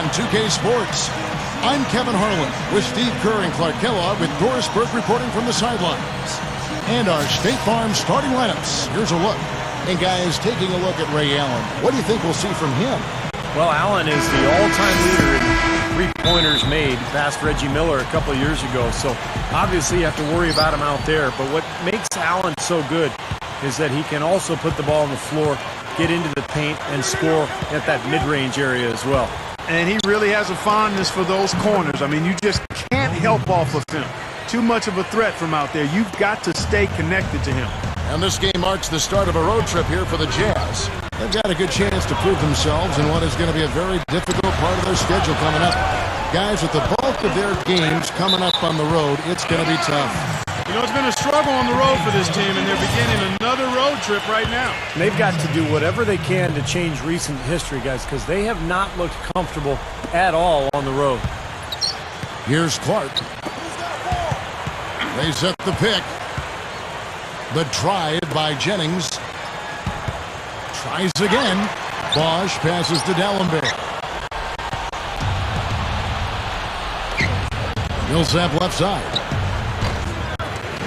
on 2K Sports. I'm Kevin Harlan with Steve Kerr and Clark Kellogg with Doris Burke reporting from the sidelines. And our State Farm starting lineups. Here's a look. And guys, taking a look at Ray Allen, what do you think we'll see from him? Well, Allen is the all-time leader in three-pointers made, past Reggie Miller a couple of years ago. So obviously you have to worry about him out there. But what makes Allen so good is that he can also put the ball on the floor, get into the paint, and score at that mid-range area as well. And he really has a fondness for those corners. I mean, you just can't help off of him. Too much of a threat from out there. You've got to stay connected to him. And this game marks the start of a road trip here for the Jazz. They've got a good chance to prove themselves in what is going to be a very difficult part of their schedule coming up. Guys, with the bulk of their games coming up on the road, it's going to be tough. You know, it's been a struggle on the road for this team, and they're beginning another road trip right now. And they've got to do whatever they can to change recent history, guys, because they have not looked comfortable at all on the road. Here's Clark. They set the pick. The drive by Jennings. Tries again. Bosh passes to Dallenberg. Millsap left side.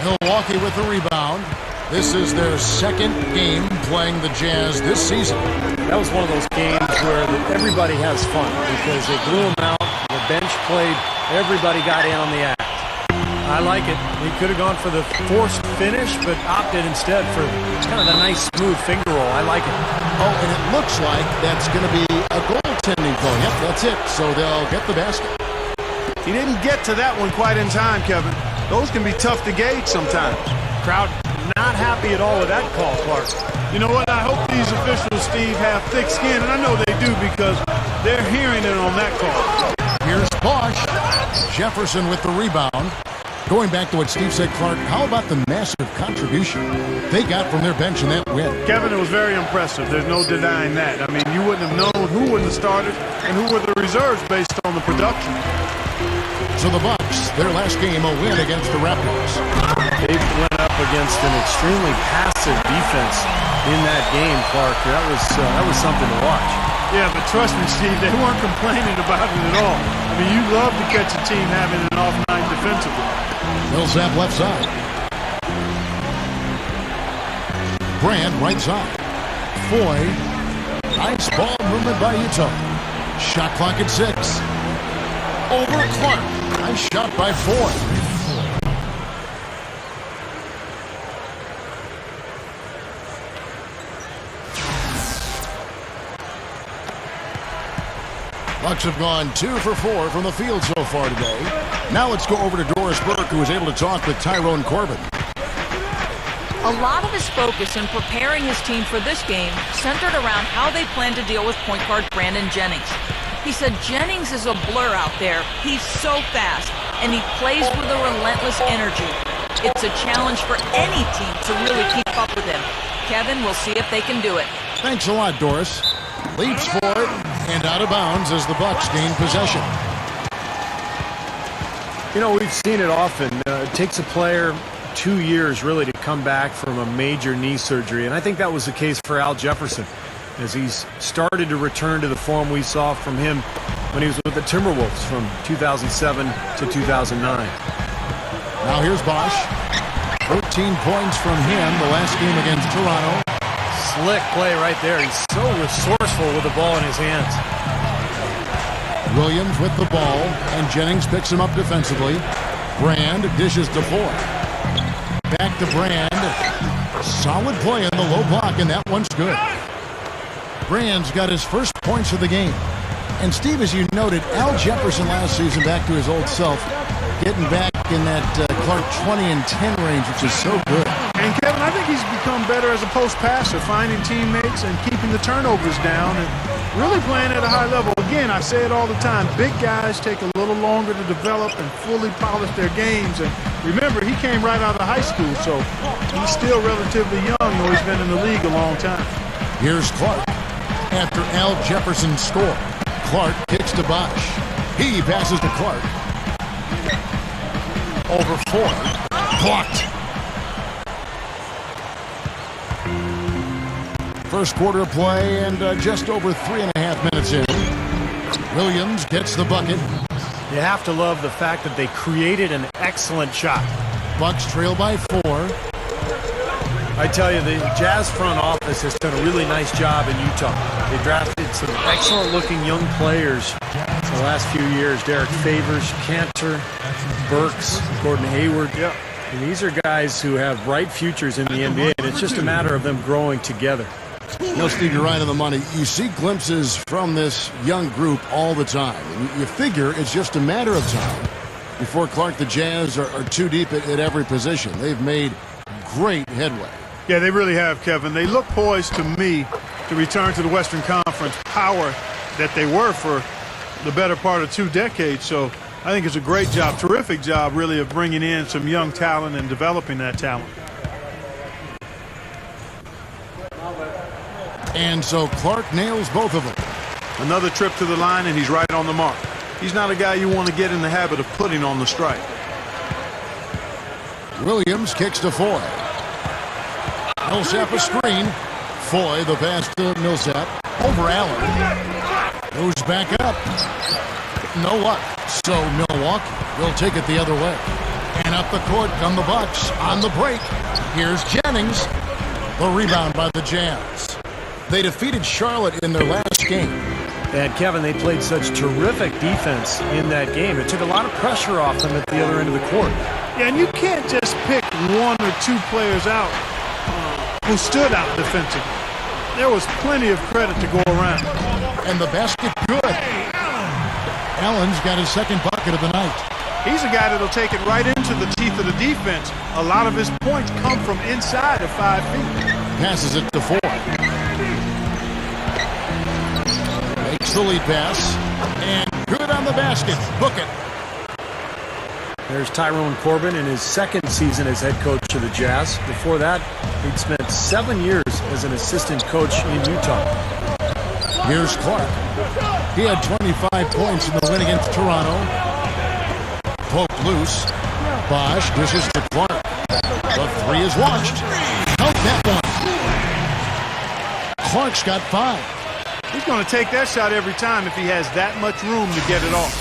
Milwaukee with the rebound. This is their second game playing the Jazz this season. That was one of those games where everybody has fun because they blew them out. The bench played. Everybody got in on the act. I like it. He could have gone for the forced finish, but opted instead for kind of a nice, smooth finger roll. I like it. Oh, and it looks like that's going to be a goaltending call. Yep, that's it. So they'll get the basket. He didn't get to that one quite in time, Kevin. Those can be tough to gauge sometimes. Crowd not happy at all with that call, Clark. You know what? I hope these officials, Steve, have thick skin, and I know they do because they're hearing it on that call. Here's Bosh. Jefferson with the rebound. Going back to what Steve said, Clark, how about the massive contribution they got from their bench in that win? Kevin, it was very impressive. There's no denying that. I mean, you wouldn't have known who wouldn't have started and who were the reserves based on the production. So the Bucks, their last game, a win against the Raptors. They went up against an extremely passive defense in that game, Clark. That was something to watch. Yeah, but trust me, Steve, they weren't complaining about it at all. I mean, you love to catch a team having an off night defensively. Millsap left side. Brand right side. Foy. Nice ball movement by Utah. Shot clock at 6. Over Clark. Nice shot by Foy. Bucks have gone 2 for 4 from the field so far today. Now let's go over to Doris Burke, who was able to talk with Tyrone Corbin. A lot of his focus in preparing his team for this game centered around how they plan to deal with point guard Brandon Jennings. He said Jennings is a blur out there. He's so fast, and he plays with a relentless energy. It's a challenge for any team to really keep up with him. Kevin, we'll see if they can do it. Thanks a lot, Doris. Leaps for it and out of bounds as the Bucks gain possession. You know, we've seen it often. It takes a player 2 years really to come back from a major knee surgery, and I think that was the case for Al Jefferson as he's started to return to the form we saw from him when he was with the Timberwolves from 2007 to 2009. Now here's Bosh. 13 points from him the last game against Toronto. Slick play right there. He's so resourceful with the ball in his hands. Williams with the ball, and Jennings picks him up defensively. Brand dishes to Foy. Back to Brand. Solid play on the low block, and that one's good. Brand's got his first points of the game. And Steve, as you noted, Al Jefferson last season back to his old self, getting back in that Clark 20 and 10 range, which is so good. And Kevin, I think he's become better as a post passer, finding teammates and keeping the turnovers down and really playing at a high level. Again, I say it all the time, big guys take a little longer to develop and fully polish their games. And remember, he came right out of high school, so he's still relatively young, though he's been in the league a long time. Here's Clark. After Al Jefferson's score, Clark kicks to Bosh. He passes to Clark. Over 4. Blocked. First quarter of play and just over 3.5 minutes in. Williams gets the bucket. You have to love the fact that they created an excellent shot. Bucks trail by 4. I tell you, the Jazz front office has done a really nice job in Utah. They drafted some excellent-looking young players the last few years. Derek Favors, Cantor, Burks, Gordon Hayward. And these are guys who have bright futures in the NBA, and it's just a matter of them growing together. No, Steve, you're right on the money. You see glimpses from this young group all the time. And you figure it's just a matter of time before Clark, the Jazz are too deep at every position. They've made great headway. Yeah, they really have, Kevin. They look poised to me to return to the Western Conference power that they were for the better part of 2 decades. So I think it's a great job, terrific job, really, of bringing in some young talent and developing that talent. And so Clark nails both of them. Another trip to the line, and he's right on the mark. He's not a guy you want to get in the habit of putting on the strike. Williams kicks to Foy. Millsap a screen. Foy, the pass to Millsap. Over Allen. Goes back up. No luck. So Milwaukee will take it the other way. And up the court come the Bucks on the break. Here's Jennings. The rebound by the Jazz. They defeated Charlotte in their last game. And Kevin, they played such terrific defense in that game. It took a lot of pressure off them at the other end of the court. Yeah, and you can't just pick 1 or 2 players out who stood out defensively. There was plenty of credit to go around. And the basket good. Allen's got his second bucket of the night. He's a guy that'll take it right into the teeth of the defense. A lot of his points come from inside of 5 feet. Passes it to Foy. Makes the lead pass. And good on the basket. Book it. There's Tyrone Corbin in his second season as head coach of the Jazz. Before that, he'd spent 7 years as an assistant coach in Utah. Here's Clark. He had 25 points in the win against Toronto. Poked loose. BOSH dishes to Clark. The 3 is launched. Count that one. Clark's got 5. He's going to take that shot every time if he has that much room to get it off.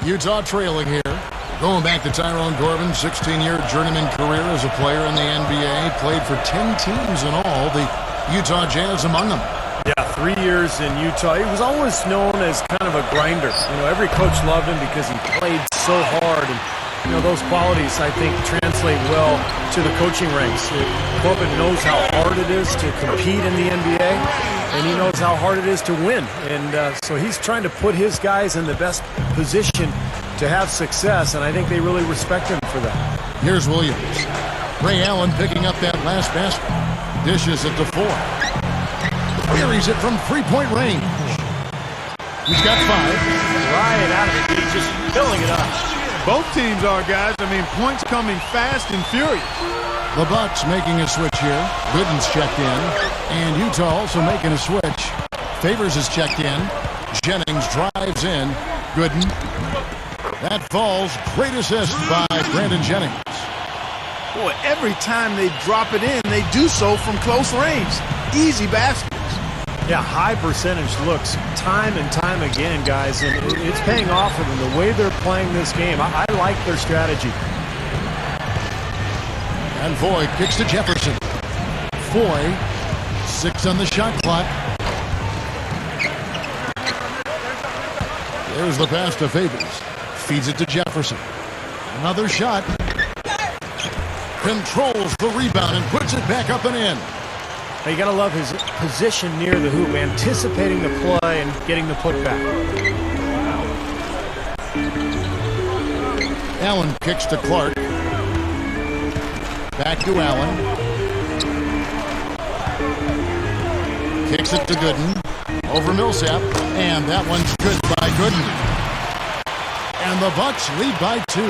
Utah trailing here. Going back to Tyrone Corbin, 16-year journeyman career as a player in the NBA. Played for 10 teams in all, the Utah Jazz among them. Yeah, 3 years in Utah. He was always known as kind of a grinder. You know, every coach loved him because he played so hard. And, you know, those qualities, I think, translate well to the coaching ranks. Corbin knows how hard it is to compete in the NBA, and he knows how hard it is to win. And so he's trying to put his guys in the best position to have success, and I think they really respect him for that. Here's Williams. Ray Allen picking up that last basket. Dishes it to Foy. Buries it from 3-point range. He's got 5. Right out of the gate, just filling it up. Both teams are, guys. I mean, points coming fast and furious. The Bucks making a switch here. Gooden's checked in. And Utah also making a switch. Favors is checked in. Jennings drives in. Gooden. That falls. Great assist by Brandon Jennings. Boy, every time they drop it in, they do so from close range. Easy baskets. Yeah, high percentage looks time and time again, guys, and it's paying off for them the way they're playing this game. I like their strategy. And Foy kicks to Jefferson. Foy, 6 on the shot clock. There's the pass to Favors. Feeds it to Jefferson. Another shot. Controls the rebound and puts it back up and in. Now you got to love his position near the hoop, anticipating the play and getting the putback. Allen kicks to Clark. Back to Allen. Kicks it to Gooden. Over Millsap. And that one's good by Gooden. And the Bucks lead by 2.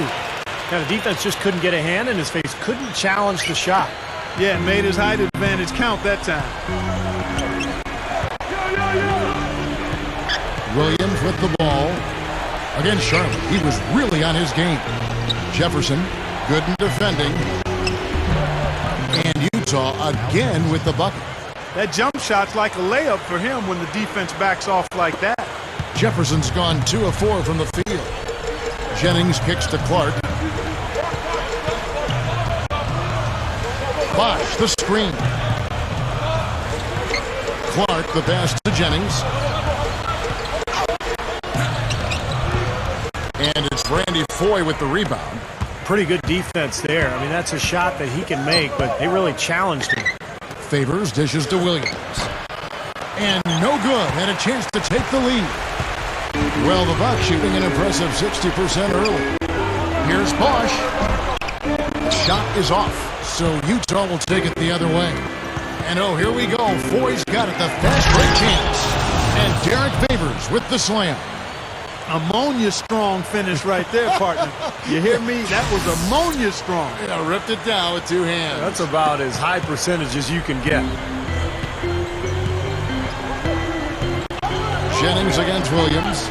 Now the defense just couldn't get a hand in his face, couldn't challenge the shot. Yeah, and made his height advantage count that time. Williams with the ball. Against Charlotte, he was really on his game. Jefferson, Gooden defending. And Utah again with the bucket. That jump shot's like a layup for him when the defense backs off like that. Jefferson's gone 2 of 4 from the field. Jennings kicks to Clark. Bosh, the screen. Clark, the pass to Jennings. And it's Randy Foye with the rebound. Pretty good defense there. I mean, that's a shot that he can make, but they really challenged him. Favors dishes to Williams. And no good. And a chance to take the lead. Well, the Bucks shooting an impressive 60% early. Here's Bosh. Shot is off. So Utah will take it the other way. And oh, here we go. Foy's got it. The fast break chance. And Derek Favors with the slam. Ammonia strong finish right there, partner. You hear me? That was ammonia strong. Yeah, ripped it down with 2 hands. That's about as high percentage as you can get. Jennings against Williams.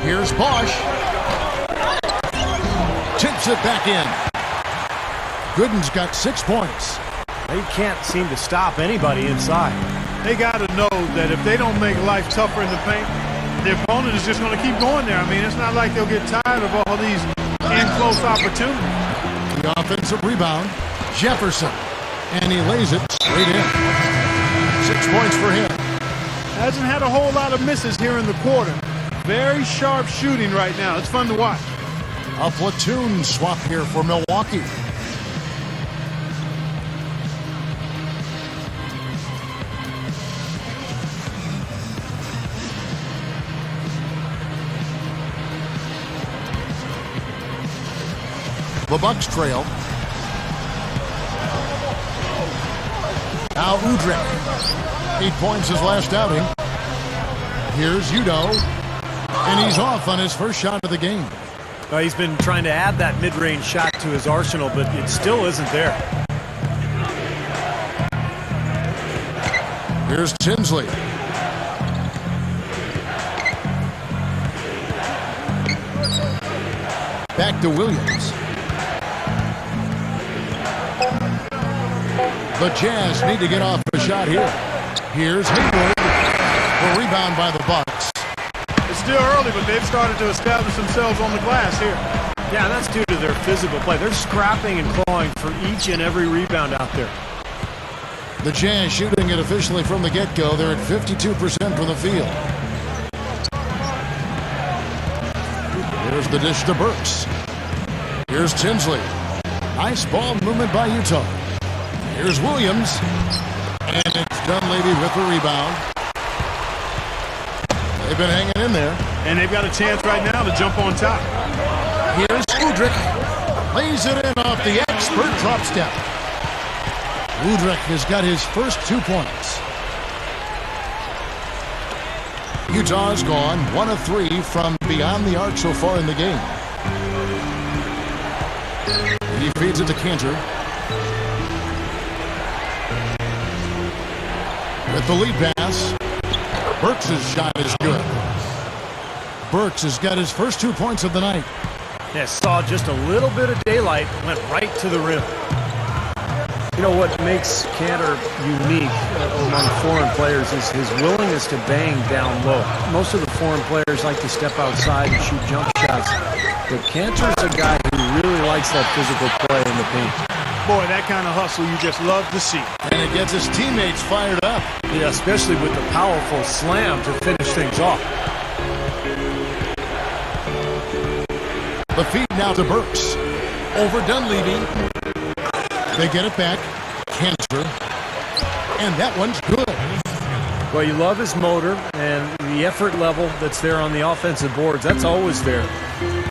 Here's Bosh. Tips it back in. Gooden's got 6 points. They can't seem to stop anybody inside. They got to know that if they don't make life tougher in the paint, the opponent is just going to keep going there. I mean, it's not like they'll get tired of all these in-close opportunities. The offensive rebound, Jefferson. And he lays it straight in. 6 points for him. Hasn't had a whole lot of misses here in the quarter. Very sharp shooting right now. It's fun to watch. A platoon swap here for Milwaukee. The Bucks trail. Now Udrih. 8 points his last outing. Here's Udo. And he's off on his first shot of the game. He's been trying to add that mid-range shot to his arsenal, but it still isn't there. Here's Tinsley. Back to Williams. The Jazz need to get off a shot here. Here's Hayward. The rebound by the Bucks. It's still early, but they've started to establish themselves on the glass here. Yeah, that's due to their physical play. They're scrapping and clawing for each and every rebound out there. The Jazz shooting it officially from the get-go. They're at 52% from the field. Here's the dish to Burks. Here's Tinsley. Nice ball movement by Utah. Here's Williams. And it's Dunleavy with the rebound. They've been hanging in there. And they've got a chance right now to jump on top. Here's Udrih. Lays it in off the expert drop step. Udrih has got his first 2 points. Utah's gone 1 of 3 from beyond the arc so far in the game. He feeds it to Cantor. With the lead pass, Burks' shot is good. Burks has got his first 2 points of the night. Yeah, saw just a little bit of daylight, went right to the rim. You know what makes Cantor unique among foreign players is his willingness to bang down low. Most of the foreign players like to step outside and shoot jump shots, but Cantor's a guy who really likes that physical play in the paint. Boy, that kind of hustle you just love to see. And it gets his teammates fired up. Yeah, especially with the powerful slam to finish things off. The feed now to Burks. Over Dunleavy. They get it back. Cantor. And that one's good. Well, you love his motor and the effort level that's there on the offensive boards. That's always there.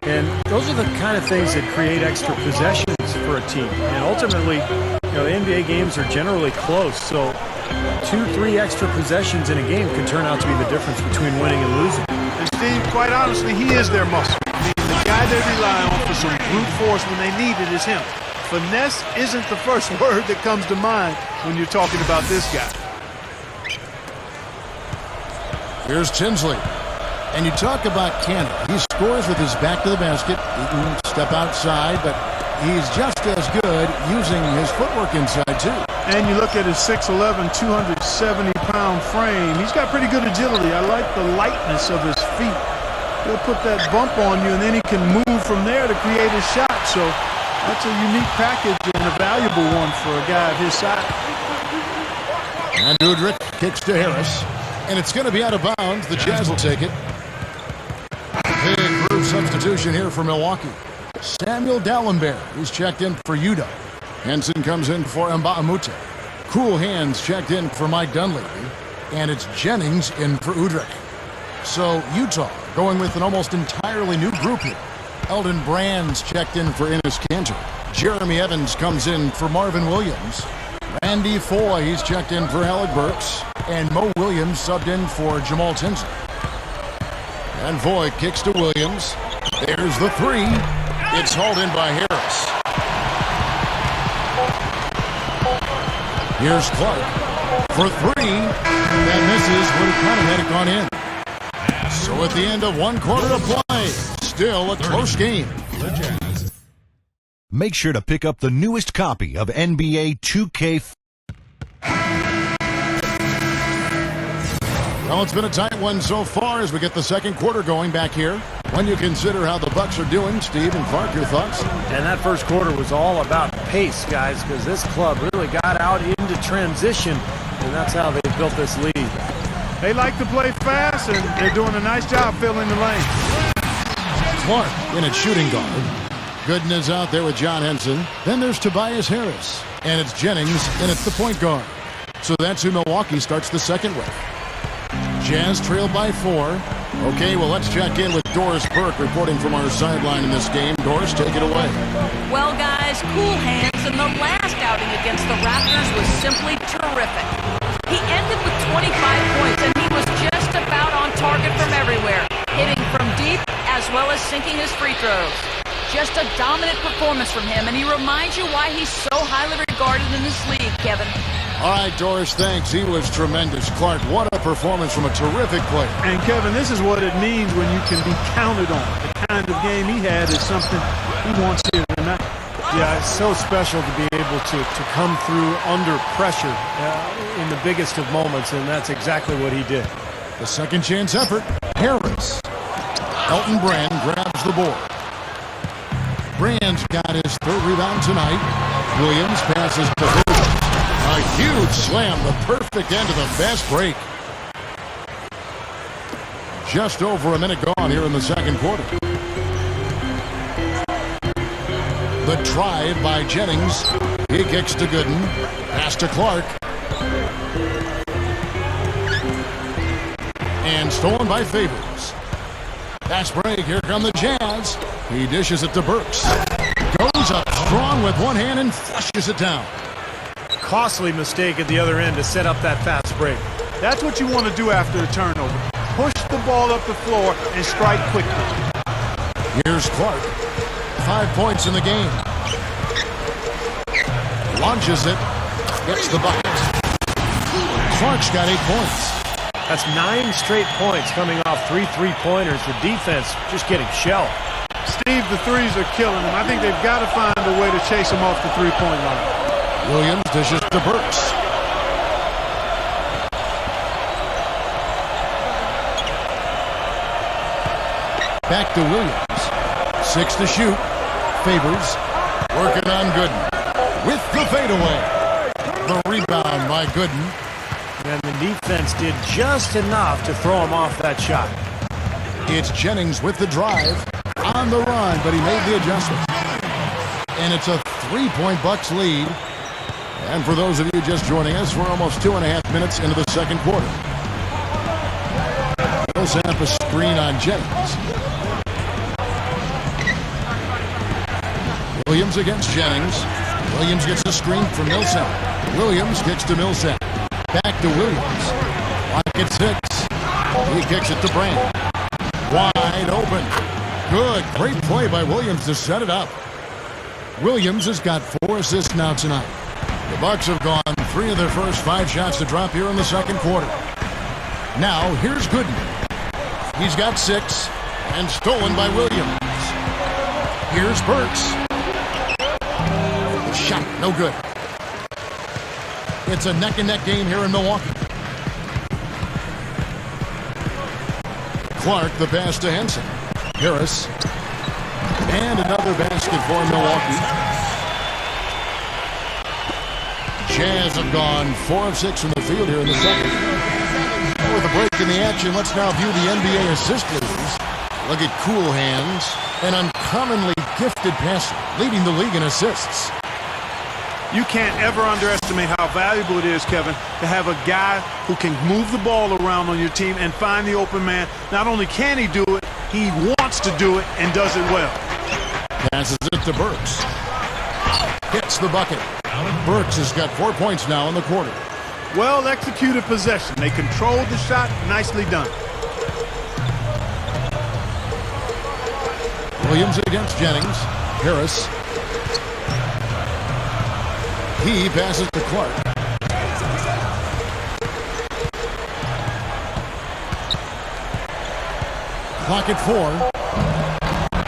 And those are the kind of things that create extra possessions for a team. And ultimately, you know, the NBA games are generally close. So 2-3 extra possessions in a game can turn out to be the difference between winning and losing. And Steve, quite honestly, he is their muscle. I mean, the guy they rely on for some brute force when they need it is him. Finesse isn't the first word that comes to mind when you're talking about this guy. Here's Tinsley. And you talk about Cantor. He scores with his back to the basket. He can step outside, but he's just as good using his footwork inside, too. And you look at his 6'11", 270-pound frame. He's got pretty good agility. I like the lightness of his feet. He'll put that bump on you, and then he can move from there to create a shot. So that's a unique package and a valuable one for a guy of his size. And Udrich kicks to Harris. And it's going to be out of bounds. The Jazz will take it. Big group substitution here for Milwaukee. Samuel Dallenberg, who's checked in for Udo. Henson comes in for Mbamute. Cool Hands checked in for Mike Dunleavy. And it's Jennings in for Udrich. So Utah going with an almost entirely new group here. Eldon Brand's checked in for Enes Kanter. Jeremy Evans comes in for Marvin Williams. Randy Foy, he's checked in for Alec Burks. And Mo Williams subbed in for Jamal Tinsley. And Foy kicks to Williams. There's the three. It's hauled in by Harris. Here's Clark for three. That misses. Would have kind of had it gone in. So at the end of one quarter to play, still a close game. Make sure to pick up the newest copy of NBA2K13. Well, it's been a tight one so far as we get the second quarter going back here. When you consider how the Bucks are doing, Steve and Clark, your thoughts? And that first quarter was all about pace, guys, because this club really got out into transition, and that's how they built this lead. They like to play fast, and they're doing a nice job filling the lane. Clark in at shooting guard. Gooden is out there with John Henson. Then there's Tobias Harris, and it's Jennings in at the point guard. So that's who Milwaukee starts the second with. Jazz trailed by 4. Okay, well, let's check in with Doris Burke reporting from our sideline in this game. Doris, take it away. Well, guys, Cool Hands in the last outing against the Raptors was simply terrific. He ended with 25 points, and he was just about on target from everywhere, hitting from deep as well as sinking his free throws. Just a dominant performance from him, and he reminds you why he's so highly regarded in this league, Kevin. All right, Doris, thanks. He was tremendous. Clark, what a performance from a terrific player. And, Kevin, this is what it means when you can be counted on. The kind of game he had is something he wants here tonight. Yeah, it's so special to be able to come through under pressure in the biggest of moments, and that's exactly what he did. The second chance effort, Harris. Elton Brand grabs the board. Brand's got his third rebound tonight. Williams passes to Hoover. A huge slam, the perfect end of the fast break. Just over a minute gone here in the second quarter. The drive by Jennings. He kicks to Gooden. Pass to Clark. And stolen by Favors. Pass break. Here come the Jazz. He dishes it to Burks. Goes up strong with one hand and flushes it down. Costly mistake at the other end to set up that fast break. That's what you want to do after a turnover. Push the ball up the floor and strike quickly. Here's Clark. 5 points in the game. Launches it. Gets the bucket. Clark's got 8 points. That's 9 straight points coming off 3 3-pointers. The defense just getting shelled. Steve, the threes are killing him. I think they've got to find a way to chase him off the three-point line. Williams dishes to Burks. Back to Williams. 6 to shoot. Favors. Working on Gooden. With the fadeaway. The rebound by Gooden. And the defense did just enough to throw him off that shot. It's Jennings with the drive. On the run, but he made the adjustment. And it's a 3-point Bucks lead. And for those of you just joining us, we're almost 2.5 minutes into the second quarter. Millsap a screen on Jennings. Williams against Jennings. Williams gets a screen from Millsap. Williams kicks to Millsap. Back to Williams. Clock at 6. He kicks it to Brand. Wide open. Good. Great play by Williams to set it up. Williams has got 4 assists now tonight. The Bucks have gone 3 of their first 5 shots to drop here in the second quarter. Now, here's Gooden. He's got 6 and stolen by Williams. Here's Burks. Shot, no good. It's a neck-and-neck game here in Milwaukee. Clark, the pass to Henson. Harris. And another basket for Milwaukee. Jazz have gone 4 of 6 from the field here in the second. With a break in the action, let's now view the NBA assist leaders. Look at cool hands, an uncommonly gifted passer, leading the league in assists. You can't ever underestimate how valuable it is, Kevin, to have a guy who can move the ball around on your team and find the open man. Not only can he do it, he wants to do it and does it well. Passes it to Burks. Hits the bucket. Burks has got 4 points now in the quarter. Well executed possession. They controlled the shot. Nicely done. Williams against Jennings. Harris. He passes to Clark. Clock at 4.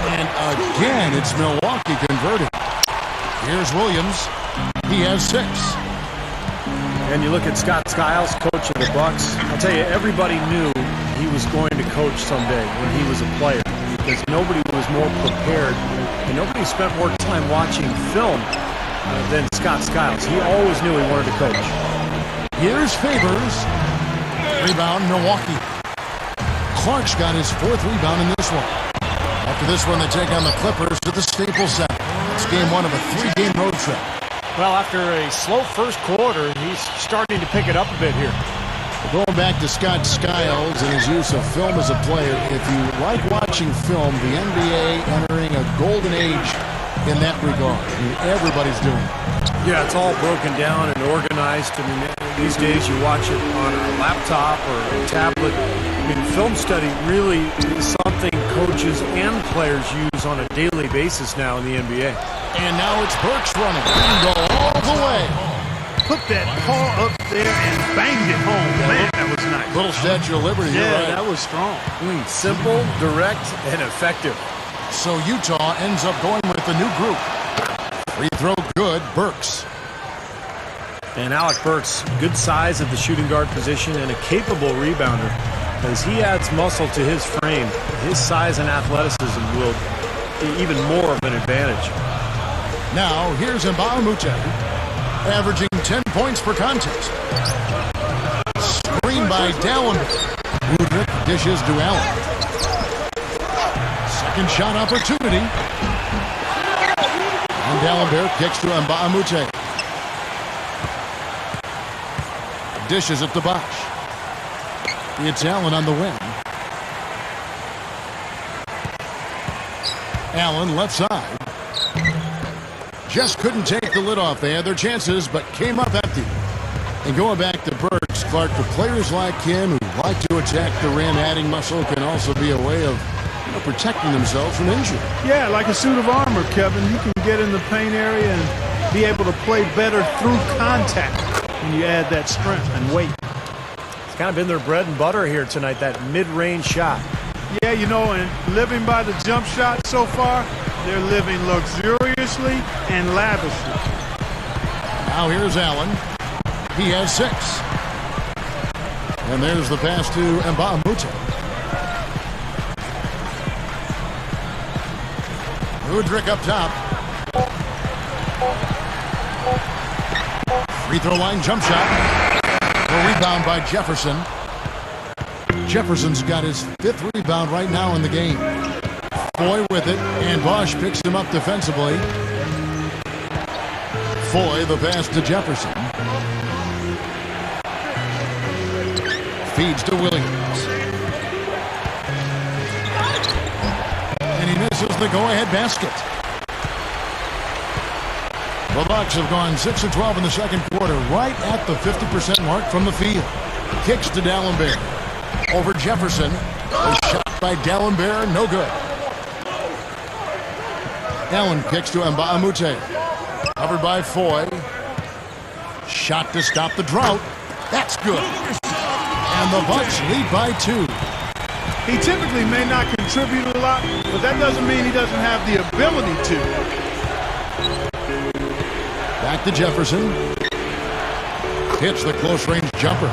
And again, it's Milwaukee converting. Here's Williams. He has 6. And you look at Scott Skiles, coach of the Bucks. I'll tell you, everybody knew he was going to coach someday when he was a player, because nobody was more prepared and nobody spent more time watching film than Scott Skiles. He always knew he wanted to coach. Here's Favors. Rebound, Milwaukee. Clark's got his 4th rebound in this one. After this one, they take on the Clippers to the Staples Center. It's game 1 of a 3-game road trip. Well, after a slow first quarter, he's starting to pick it up a bit here. Going back to Scott Skiles and his use of film as a player, if you like watching film, the NBA entering a golden age in that regard. I mean, everybody's doing it. Yeah, it's all broken down and organized. I mean, these days you watch it on a laptop or a tablet. I mean, film study really is something coaches and players use on a daily basis now in the NBA. And now it's Burks running. And go all the way. Put that paw up there and banged it home. Man, that was nice. Little Statue of Liberty. Yeah, Right. that was strong. Simple, direct, and effective. So Utah ends up going with the new group. Free throw good, Burks. And Alec Burks, good size at the shooting guard position and a capable rebounder. As he adds muscle to his frame, his size and athleticism will be even more of an advantage. Now, here's Nba2K, averaging 10 points per contest. Screen by Dallenberg. Woodrick dishes to Allen. Second shot opportunity. And Dallenberg kicks to Nba2K. Dishes it to BOSH. It's Allen on the wing. Allen left side. Just couldn't take the lid off. They had their chances, but came up empty. And going back to Burks, Clark, the players like him who like to attack the rim, adding muscle can also be a way of protecting themselves from injury. Yeah, like a suit of armor, Kevin. You can get in the paint area and be able to play better through contact when you add that strength and weight. It's kind of been their bread and butter here tonight, that mid-range shot. Yeah, you know, and living by the jump shot so far, they're living luxuriously and lavishly. Now here's Allen. He has 6. And there's the pass to Nba2K. Woodrick up top. Free throw line jump shot. A rebound by Jefferson. Jefferson's got his 5th rebound right now in the game. Foy with it, and BOSH picks him up defensively. Foy, the pass to Jefferson. Feeds to Williams. And he misses the go-ahead basket. The Bucks have gone 6 of 12 in the second quarter, right at the 50% mark from the field. Kicks to Dallenberg. Over Jefferson. A shot by Dallenberg, no good. Allen kicks to Nba2K. Covered by Foy. Shot to stop the drought. That's good. And the Bucks lead by 2. He typically may not contribute a lot, but that doesn't mean he doesn't have the ability to. Back to Jefferson. hits the close-range jumper.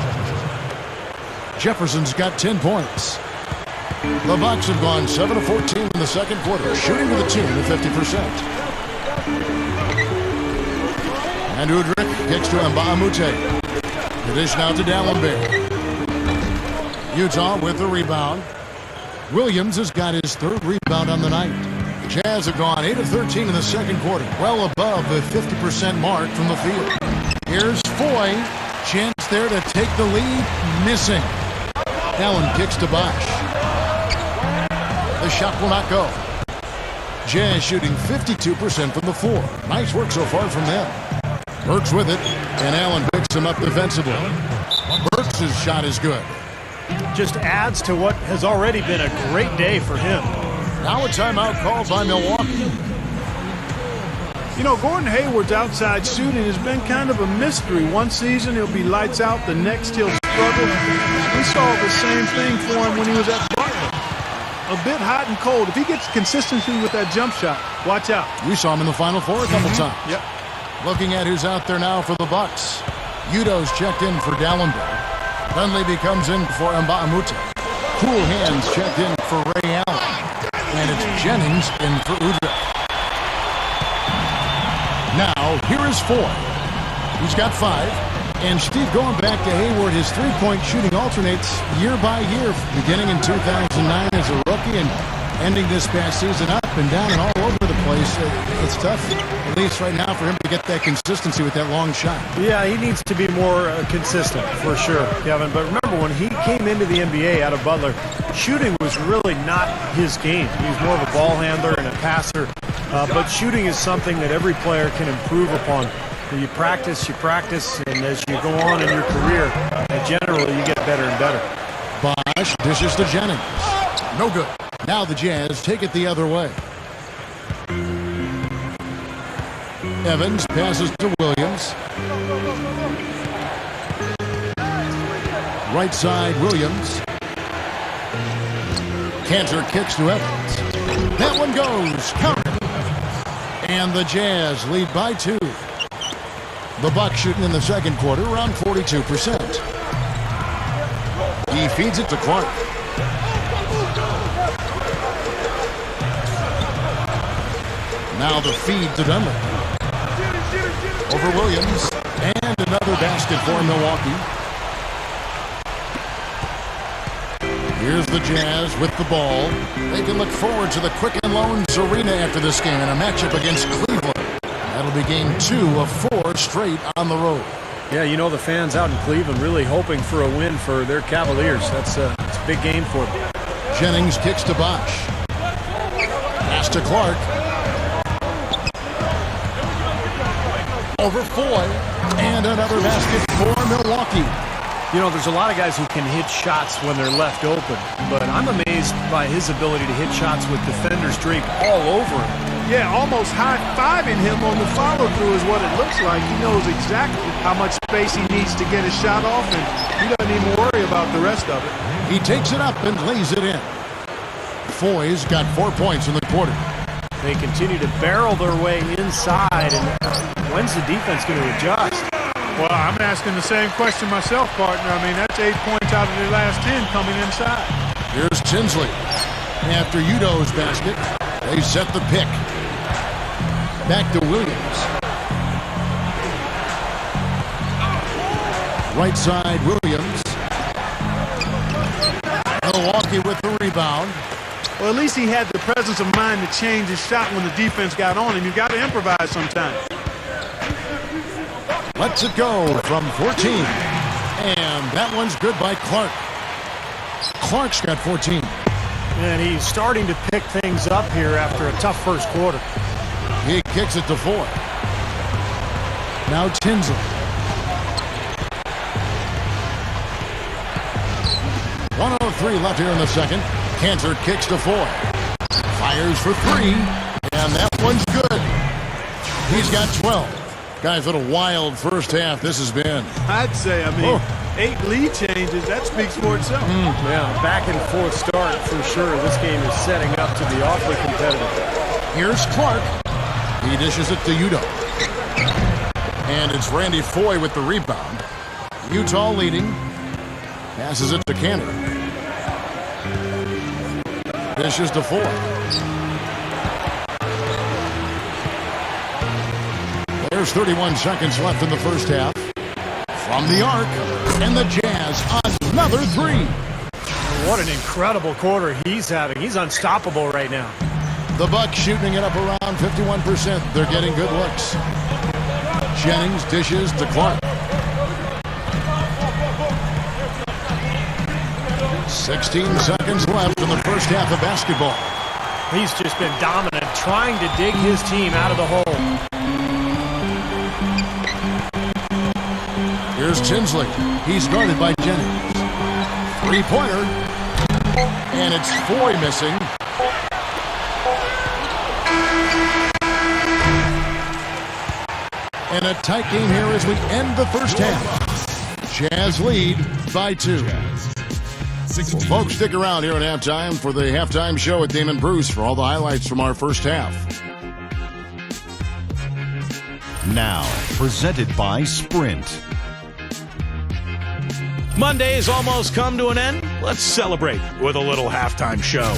Jefferson's got 10 points. The Bucks have gone 7 of 14 in the second quarter, shooting to the tune of 50%. And Udrih kicks to Nba2K13. The dish now to Dallenberg. Utah with the rebound. Williams has got his third rebound on the night. The Jazz have gone 8 of 13 in the second quarter, well above the 50% mark from the field. Here's Foy. Chance there to take the lead. Missing. Allen kicks to Bosh. The shot will not go. Jazz shooting 52% from the floor. Nice work so far from them. Burks with it, and Allen picks him up defensively. Burks' shot is good. Just adds to what has already been a great day for him. Now a timeout called by Milwaukee. You know, Gordon Hayward's outside shooting has been kind of a mystery. One season he'll be lights out, the next he'll struggle. We saw the same thing for him when he was at Butler. A bit hot and cold. If he gets consistency with that jump shot, watch out. We saw him in the Final Four a couple times. Yep. Looking at who's out there now for the Bucks. Udo's checked in for Dallenberg. Dunleavy comes in for Nba2K13. Cool Hands checked in for Ray Allen. And it's Jennings in for Udrih. Now, here is Foy. He's got 5. And Steve, going back to Hayward, his three-point shooting alternates year by year, beginning in 2009 as a rookie and ending this past season up and down and all over the place. It's tough, at least right now, for him to get that consistency with that long shot. Yeah, he needs to be more consistent, for sure, Kevin. But remember, when he came into the NBA out of Butler, shooting was really not his game. He was more of a ball handler and a passer. But shooting is something that every player can improve upon. You practice, and as you go on in your career, generally you get better and better. Bosh dishes to Jennings. No good. Now the Jazz take it the other way. Evans passes to Williams. Right side, Williams. Cantor kicks to Evans. That one goes. Count. And the Jazz lead by 2. The Bucks shooting in the second quarter around 42%. He feeds it to Clark. Now the feed to Dunleavy. Over Williams. And another basket for Milwaukee. Here's the Jazz with the ball. They can look forward to the Quicken Loans Arena after this game in a matchup against Cleveland. That'll be game 2 of 4 straight on the road. Yeah, you know, the fans out in Cleveland really hoping for a win for their Cavaliers. It's a big game for them. Jennings kicks to Bosh. Pass to Clark. Over Foy. And another basket for Milwaukee. You know, there's a lot of guys who can hit shots when they're left open, but I'm amazed by his ability to hit shots with defenders draped all over him. Yeah, almost high-fiving him on the follow-through is what it looks like. He knows exactly how much space he needs to get his shot off, and he doesn't even worry about the rest of it. He takes it up and lays it in. Foy's got 4 points in the quarter. They continue to barrel their way inside, and when's the defense going to adjust? Well, I'm asking the same question myself, partner. I mean, that's 8 points out of their last 10 coming inside. Here's Tinsley. After Udo's basket, they set the pick. Back to Williams. Right side, Williams. Milwaukee with the rebound. Well, at least he had the presence of mind to change his shot when the defense got on him. You've got to improvise sometimes. Lets it go from 14. And that one's good by Clark. Clark's got 14. And he's starting to pick things up here after a tough first quarter. He kicks it to Foy. Now Tinsley. .103 left here in the second. Cantor kicks to Foy. Fires for 3. And that one's good. He's got 12. Guys, what a wild first half this has been. I'd say, 8 lead changes, that speaks for itself. Yeah, back and forth start for sure. This game is setting up to be awfully competitive. Here's Clark. He dishes it to Udo. And it's Randy Foy with the rebound. Utah leading. Passes it to Cantor. Dishes to Ford. There's 31 seconds left in the first half. From the arc, and the Jazz another three. What an incredible quarter he's having. He's unstoppable right now. The Bucks shooting it up around 51%. They're getting good looks. Jennings dishes to Clark. 16 seconds left in the first half of basketball. He's just been dominant, trying to dig his team out of the hole. Here's Tinsley. He's guarded by Jennings. Three-pointer. And it's Foy missing. And a tight game here as we end the first half. Jazz lead by 2. Well, folks, stick around here at halftime for the halftime show at Damon Bruce for all the highlights from our first half. Now, presented by Sprint. Monday's almost come to an end. Let's celebrate with a little halftime show.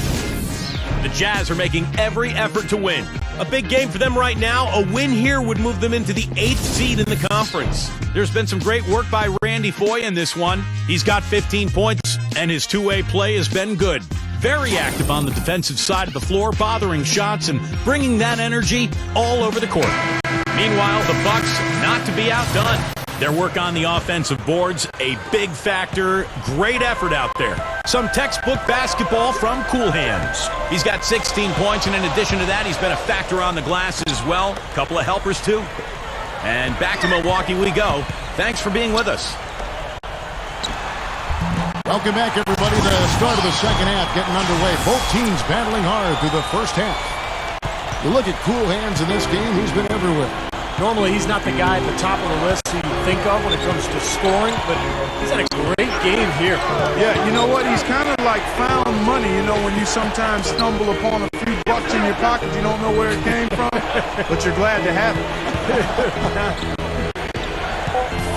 The Jazz are making every effort to win. A big game for them right now. A win here would move them into the 8th seed in the conference. There's been some great work by Randy Foy in this one. He's got 15 points, and his two-way play has been good. Very active on the defensive side of the floor, bothering shots and bringing that energy all over the court. Meanwhile, the Bucks not to be outdone. Their work on the offensive boards, a big factor. Great effort out there. Some textbook basketball from Cool Hands. He's got 16 points, and in addition to that, he's been a factor on the glass as well. A couple of helpers, too. And back to Milwaukee we go. Thanks for being with us. Welcome back, everybody. The start of the second half getting underway. Both teams battling hard through the first half. You look at Cool Hands in this game, he's been everywhere. Normally, he's not the guy at the top of the list who you think of when it comes to scoring, but he's had a great game here. Yeah, you know what? He's kind of like found money, you know, when you sometimes stumble upon a few bucks in your pocket. You don't know where it came from, but you're glad to have it.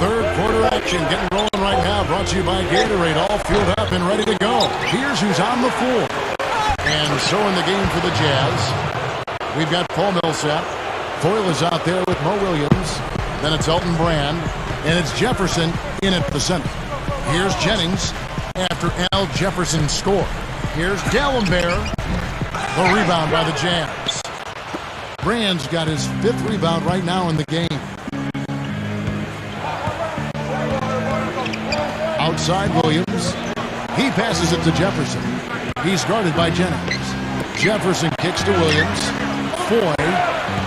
Third quarter action getting rolling right now. Brought to you by Gatorade. All fueled up and ready to go. Here's who's on the floor. And so in the game for the Jazz, we've got Paul Millsap. Foyle is out there with Mo Williams. Then it's Elton Brand. And it's Jefferson in at the center. Here's Jennings after Al Jefferson's score. Here's Gallenberg. The rebound by the Jazz. Brand's got his 5th rebound right now in the game. Outside Williams. He passes it to Jefferson. He's guarded by Jennings. Jefferson kicks to Williams. Foy.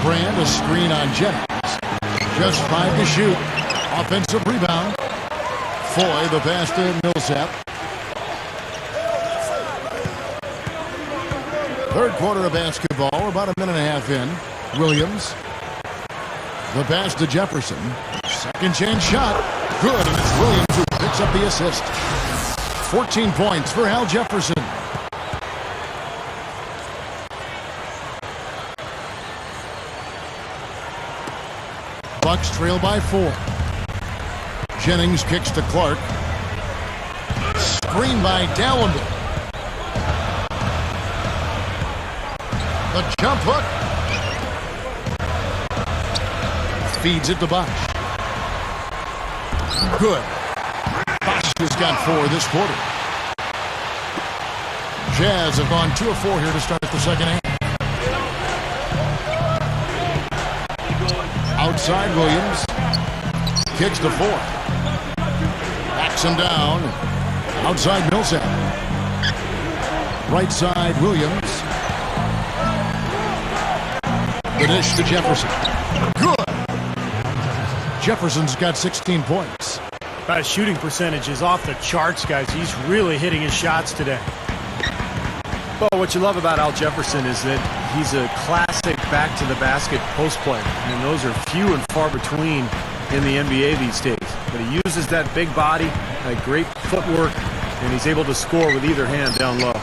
Brand, a screen on Jennings. Just 5 to shoot. Offensive rebound. Foy, the pass to Millsap. Third quarter of basketball. We're about a minute and a half in. Williams. The pass to Jefferson. Second chance shot. Good, and it's Williams who picks up the assist. 14 points for Al Jefferson. Bucks trail by 4. Jennings kicks to Clark. Screen by Dallenberg. The jump hook. Feeds it to Bosh. Good. Bosh has got 4 this quarter. Jazz have gone 2 of 4 here to start the second half. Outside Williams. Kicks to 4. Backs him down. Outside Millsap. Right side Williams. The dish to Jefferson. Good. Jefferson's got 16 points. That shooting percentage is off the charts, guys. He's really hitting his shots today. Well, what you love about Al Jefferson is that he's a classic back-to-the-basket post player. I mean, those are few and far between in the NBA these days. But he uses that big body, that great footwork, and he's able to score with either hand down low.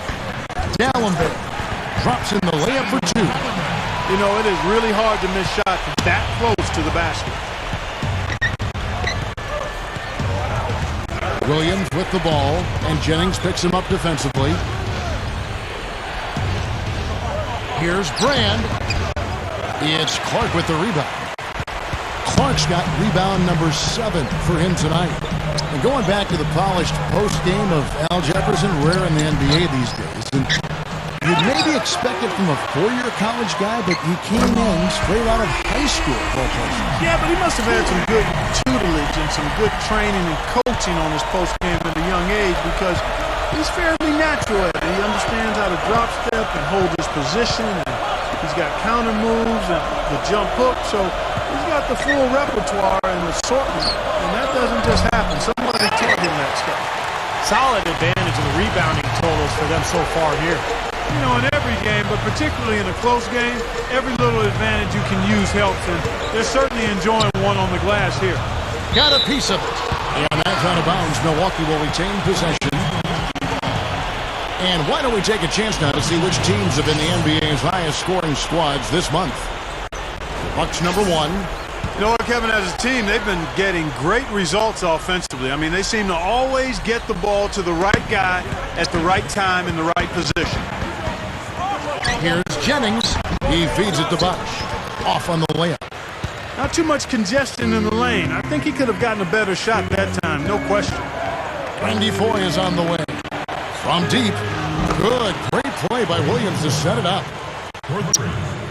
Dallenberg drops in the layup for 2. You know, it is really hard to miss shots that close to the basket. Williams with the ball, and Jennings picks him up defensively. Here's Brand. It's Clark with the rebound. Clark's got rebound number 7 for him tonight. And going back to the polished post game of Al Jefferson, rare in the NBA these days. And you'd maybe expect it from a 4-year college guy, but he came in straight out of high school. Yeah, but he must have had some good tutelage and some good training and coaching on his post game at a young age, because he's fairly natural at it. He understands how to drop step and hold his position, and he's got counter moves and the jump hook, so he's got the full repertoire and assortment, and that doesn't just happen. Somebody taught him that stuff. Solid advantage in the rebounding totals for them so far here. You know, in every game, but particularly in a close game, every little advantage you can use helps, and they're certainly enjoying one on the glass here. Got a piece of it. And that's out of bounds. Milwaukee will retain possession. And why don't we take a chance now to see which teams have been the NBA's highest scoring squads this month. Bucks number 1. You know what, Kevin, as a team, they've been getting great results offensively. I mean, they seem to always get the ball to the right guy at the right time in the right position. Here's Jennings. He feeds it to Bosh. Off on the layup. Not too much congestion in the lane. I think he could have gotten a better shot that time, no question. Randy Foye is on the way. From deep. Good. Great play by Williams to set it up.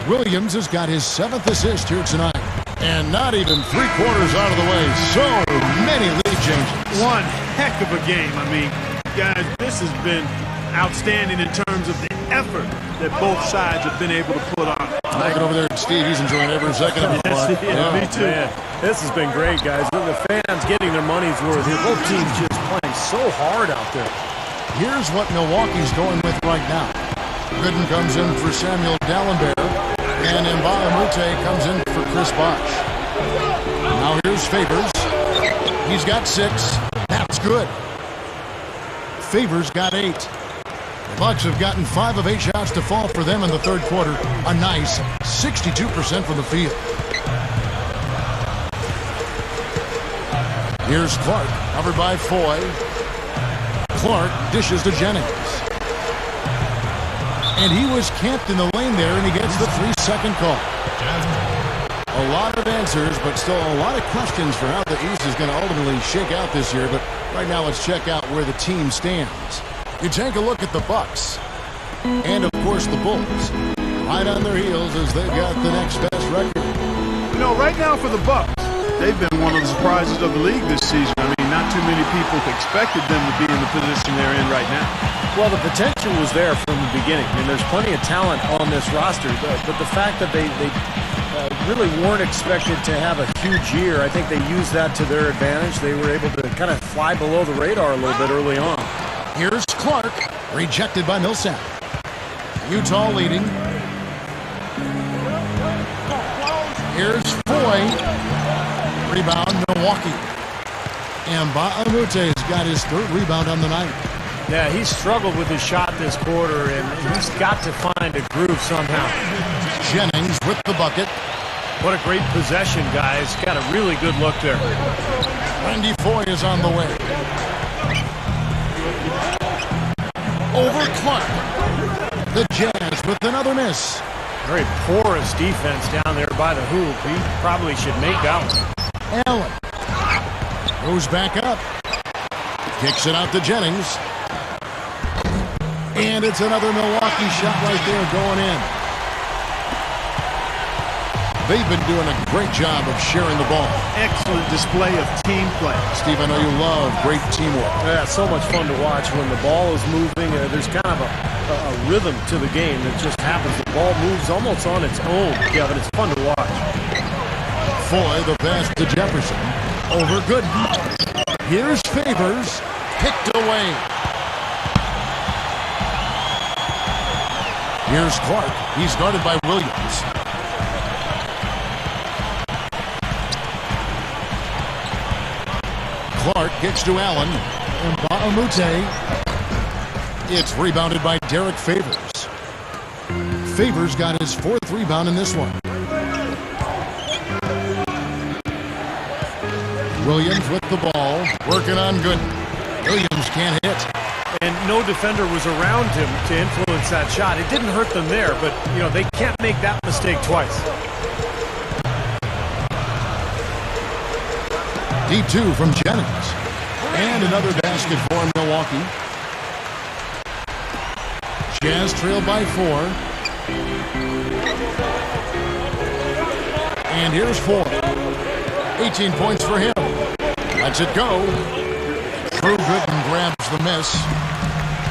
Williams has got his 7th assist here tonight. And not even 3 quarters out of the way. So many lead changes. One heck of a game. I mean, guys, this has been outstanding in terms of the effort that both sides have been able to put on. Back it over there to Steve. He's enjoying every second of it. Me too. Man, this has been great, guys. The fans getting their money's worth here. Both teams just playing so hard out there. Here's what Milwaukee's going with right now. Gooden comes in for Samuel Dallenberg, and Nba2K13 comes in for Chris Bosh. Now here's Favors. He's got 6. That's good. Favors got 8. The Bucks have gotten 5 of 8 shots to fall for them in the third quarter. A nice 62% from the field. Here's Clark, covered by Foye. Clark dishes to Jennings. And he was camped in the lane there, and he gets the 3-second call. A lot of answers, but still a lot of questions for how the East is going to ultimately shake out this year. But right now, let's check out where the team stands. You take a look at the Bucks, and of course the Bulls, right on their heels as they've got the next best record. You know, right now for the Bucks, they've been one of the surprises of the league this season. I mean, not too many people expected them to be in the position they're in right now. Well, the potential was there from the beginning. I mean, there's plenty of talent on this roster, but the fact that they really weren't expected to have a huge year, I think they used that to their advantage. They were able to kind of fly below the radar a little bit early on. Here's Clark, rejected by Millsap. Utah leading. Here's Foye. Rebound, Milwaukee. And Nba2K13's got his 3rd rebound on the night. Yeah, he struggled with his shot this quarter, and he's got to find a groove somehow. Jennings with the bucket. What a great possession, guys. Got a really good look there. Randy Foye is on the way. Over Clark. The Jazz with another miss. Very porous defense down there by the hoop. He probably should make that one. Allen goes back up. Kicks it out to Jennings. And it's another Milwaukee shot right there going in. They've been doing a great job of sharing the ball. Excellent display of team play. Steve, I know you love great teamwork. Yeah, so much fun to watch when the ball is moving. There's kind of a rhythm to the game that just happens. The ball moves almost on its own, Kevin. It's fun to watch. Foye, the pass to Jefferson. Over Gooden. Here's Favors. Picked away. Here's Clark. He's guarded by Williams. Clark gets to Allen. And Nba2K13. It's rebounded by Derek Favors. Favors got his 4th rebound in this one. Williams with the ball. Working on Gooden. Williams can't hit. And no defender was around him to influence that shot. It didn't hurt them there, but, you know, they can't make that mistake twice. Deep 2 from Jennings. And another basket for Milwaukee. Jazz trail by 4. And here's 4. 18 points for him. Lets it go. Drew Gooden grabs the miss.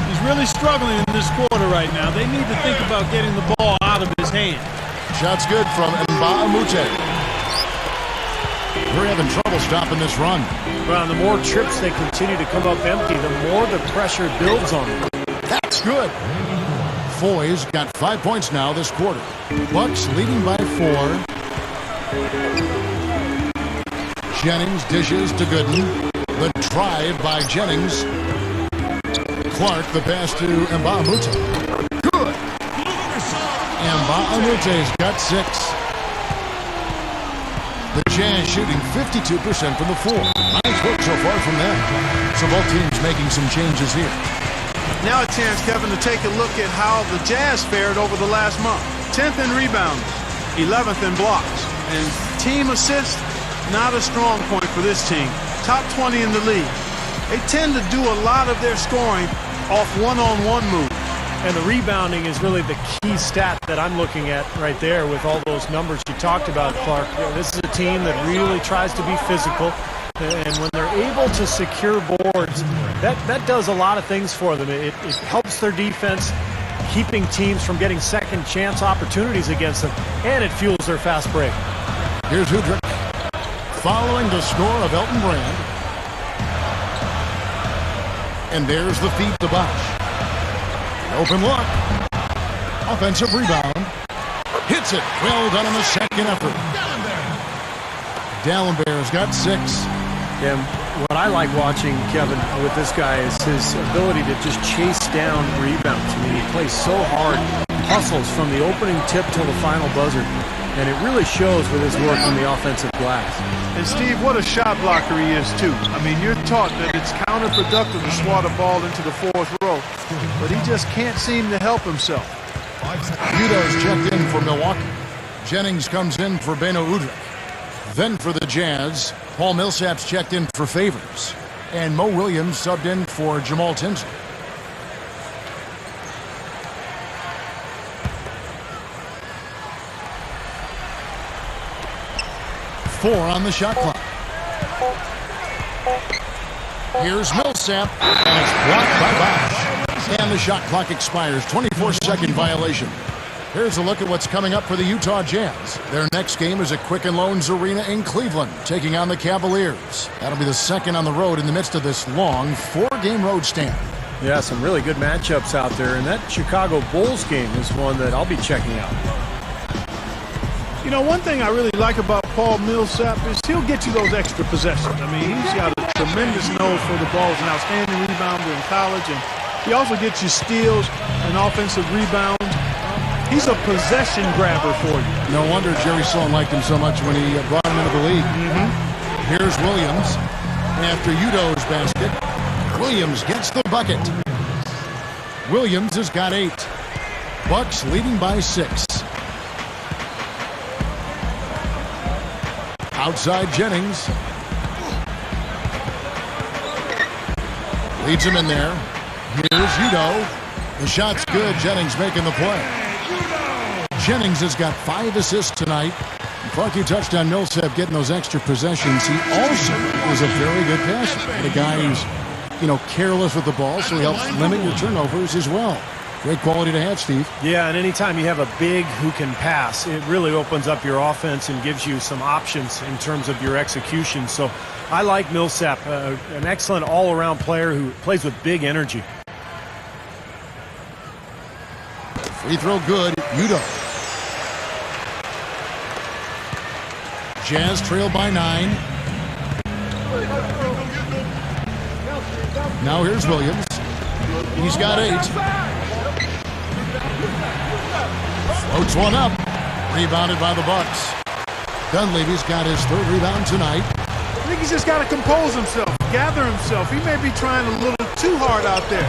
He's really struggling in this quarter right now. They need to think about getting the ball out of his hand. Shot's good from Nba2K13. We're having trouble stopping this run. Well, the more trips they continue to come up empty, the more the pressure builds on them. That's good. Foy's got 5 points now this quarter. Bucks leading by 4. Jennings dishes to Gooden. The drive by Jennings. Clark the pass to Nba2K13. Good. Nba2K13's got 6. The Jazz shooting 52% from the floor. Nice work so far from them. So both teams making some changes here. Now a chance, Kevin, to take a look at how the Jazz fared over the last month. 10th in rebounds, 11th in blocks. And team assist, not a strong point for this team. Top 20 in the league. They tend to do a lot of their scoring off one-on-one moves. And the rebounding is really the key stat that I'm looking at right there with all those numbers you talked about, Clark. This is a team that really tries to be physical. And when they're able to secure boards, that does a lot of things for them. It helps their defense, keeping teams from getting second chance opportunities against them, and it fuels their fast break. Here's Udrich following the score of Elton Brand. And there's the feed to Bosh. Open look. Offensive rebound. Hits it. Well done on the second effort. Dallenberg's got 6. And what I like watching, Kevin, with this guy is his ability to just chase down rebounds. I mean, he plays so hard, hustles from the opening tip till the final buzzer. And it really shows with his work on the offensive glass. And Steve, what a shot blocker he is too. I mean, you're taught that it's counterproductive to swat a ball into the 4th row, but he just can't seem to help himself. Udo's checked in for Milwaukee. Jennings comes in for Beno Udrich. Then for the Jazz, Paul Millsap's checked in for Favors. And Mo Williams subbed in for Jamal Tinsley. Four on the shot clock. Here's Millsap, and it's blocked by Bosh. And the shot clock expires. 24-second violation. Here's a look at what's coming up for the Utah Jazz. Their next game is at Quicken Loans Arena in Cleveland, taking on the Cavaliers. That'll be the second on the road in the midst of this long 4-game road stand. Yeah, some really good matchups out there, and that Chicago Bulls game is one that I'll be checking out. You know, one thing I really like about Paul Millsap is he'll get you those extra possessions. I mean, he's got a tremendous nose for the ball. He's an outstanding rebounder in college, and he also gets you steals and offensive rebounds. He's a possession grabber for you. No wonder Jerry Sloan liked him so much when he brought him into the league. Here's Williams. After Udo's basket, Williams gets the bucket. Williams has got 8. Bucks leading by 6. Outside Jennings. Leads him in there. Here's Udo. The shot's good. Jennings making the play. Jennings has got 5 assists tonight. Clark, you touched on Millsap getting those extra possessions. He also is a very good passer. And a guy who's, careless with the ball, so he helps limit your turnovers as well. Great quality to have, Steve. Yeah, and anytime you have a big who can pass, it really opens up your offense and gives you some options in terms of your execution. So I like Millsap, an excellent all-around player who plays with big energy. Free throw good. Udo. Jazz trail by 9. Now here's Williams. He's got 8. Floats one up. Rebounded by the Bucks. Dunleavy's got his 3rd rebound tonight. I think he's just got to compose himself. gather himself. He may be trying a little too hard out there.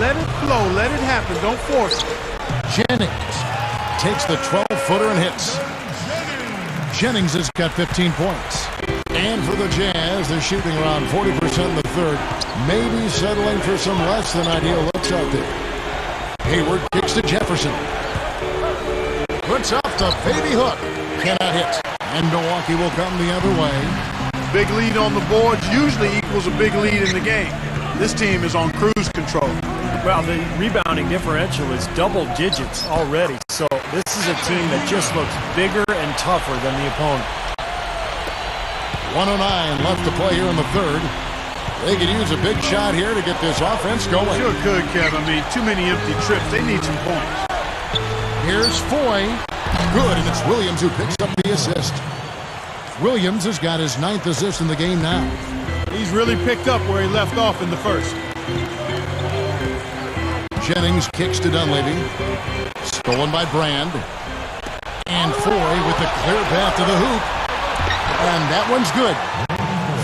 Let it flow. Let it happen. Don't force it. Jennings takes the 12-footer and hits. Jennings has got 15 points. And for the Jazz, they're shooting around 40% in the third. Maybe settling for some less than ideal looks out there. Hayward kicks to Jefferson. Puts off the baby hook. Cannot hit. And Milwaukee will come the other way. Big lead on the boards usually equals a big lead in the game. This team is on cruise control. Well, the rebounding differential is double digits already. So this is a team that just looks bigger and tougher than the opponent. 1:09 left to play here in the third. They could use a big shot here to get this offense going. Sure could, Kev. I mean, too many empty trips. They need some points. Here's Foy. Good, and it's Williams who picks up the assist. Williams has got his 9th assist in the game now. He's really picked up where he left off in the first. Jennings kicks to Dunleavy. Stolen by Brand. And Foy with the clear path to the hoop. And that one's good.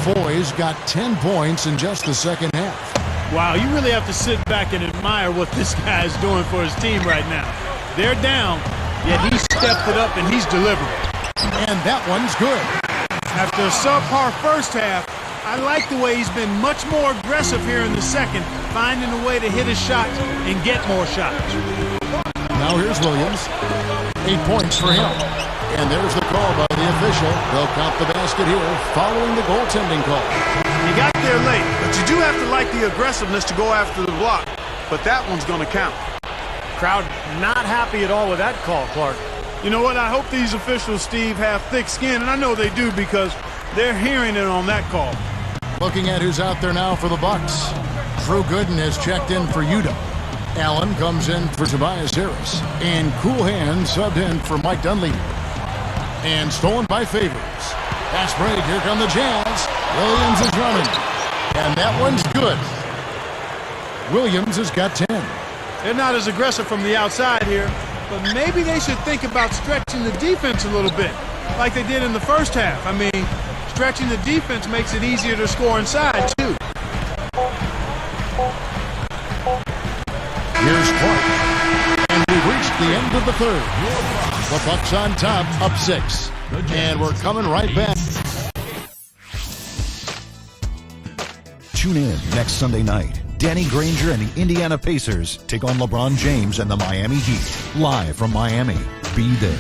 Foy's got 10 points in just the second half. Wow, you really have to sit back and admire what this guy is doing for his team right now. They're down, yet he stepped it up and he's delivering. And that one's good. After a subpar first half, I like the way he's been much more aggressive here in the second, finding a way to hit his shots and get more shots. Now here's Williams. 8 points for him. And there's the call by the official. They'll count the basket here following the goaltending call. You got there late, but you do have to like the aggressiveness to go after the block. But that one's going to count. Crowd not happy at all with that call, Clark. You know what? I hope these officials, Steve, have thick skin, and I know they do because they're hearing it on that call. Looking at who's out there now for the Bucks. Drew Gooden has checked in for Utah. Allen comes in for Tobias Harris. And Cool Hand subbed in for Mike Dunleavy. And stolen by Favors. Pass break. Here come the Jazz. Williams is running. And that one's good. Williams has got 10. They're not as aggressive from the outside here, but maybe they should think about stretching the defense a little bit, like they did in the first half. I mean, stretching the defense makes it easier to score inside, too. Here's Clark. And we've reached the end of the third. The Bucks on top, up 6. And we're coming right back. Tune in next Sunday night. Danny Granger and the Indiana Pacers take on LeBron James and the Miami Heat. Live from Miami. Be there.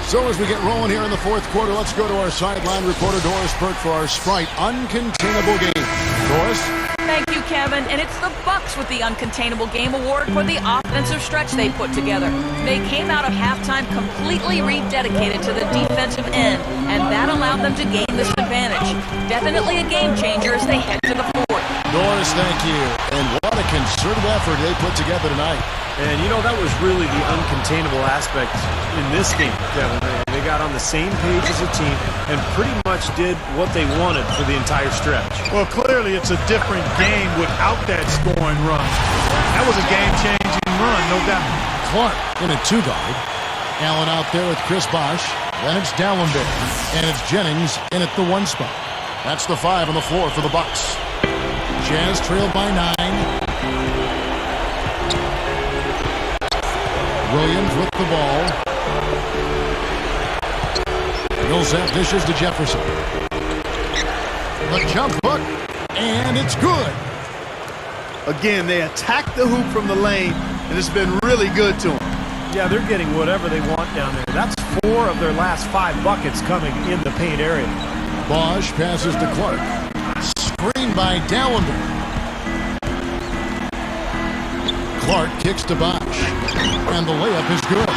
So as we get rolling here in the fourth quarter, let's go to our sideline reporter, Doris Burke, for our Sprite Uncontainable Game. Doris? Thank you, Kevin. And it's the Bucks with the Uncontainable Game Award for the offensive stretch they put together. They came out of halftime completely rededicated to the defensive end, and that allowed them to gain this advantage. Definitely a game changer as they head to the fourth. Doris, thank you. And what a concerted effort they put together tonight. And, you know, that was really the uncontainable aspect in this game, Kevin. They got on the same page as a team and pretty much did what they wanted for the entire stretch. Well, clearly it's a different game without that scoring run. That was a game-changing run, no doubt. Clark in a 2-guard. Allen out there with Chris Bosh. Then it's Dallenberg. And it's Jennings in at the 1 spot. That's the 5 on the floor for the Bucks. Jazz trailed by 9. Williams with the ball. Millsap dishes to Jefferson. The jump hook, and it's good. Again, they attack the hoop from the lane, and it's been really good to them. Yeah, they're getting whatever they want down there. That's 4 of their last 5 buckets coming in the paint area. Bosh passes to Clark. Screen by Dallenberg. Clark kicks to Bosh. And the layup is good.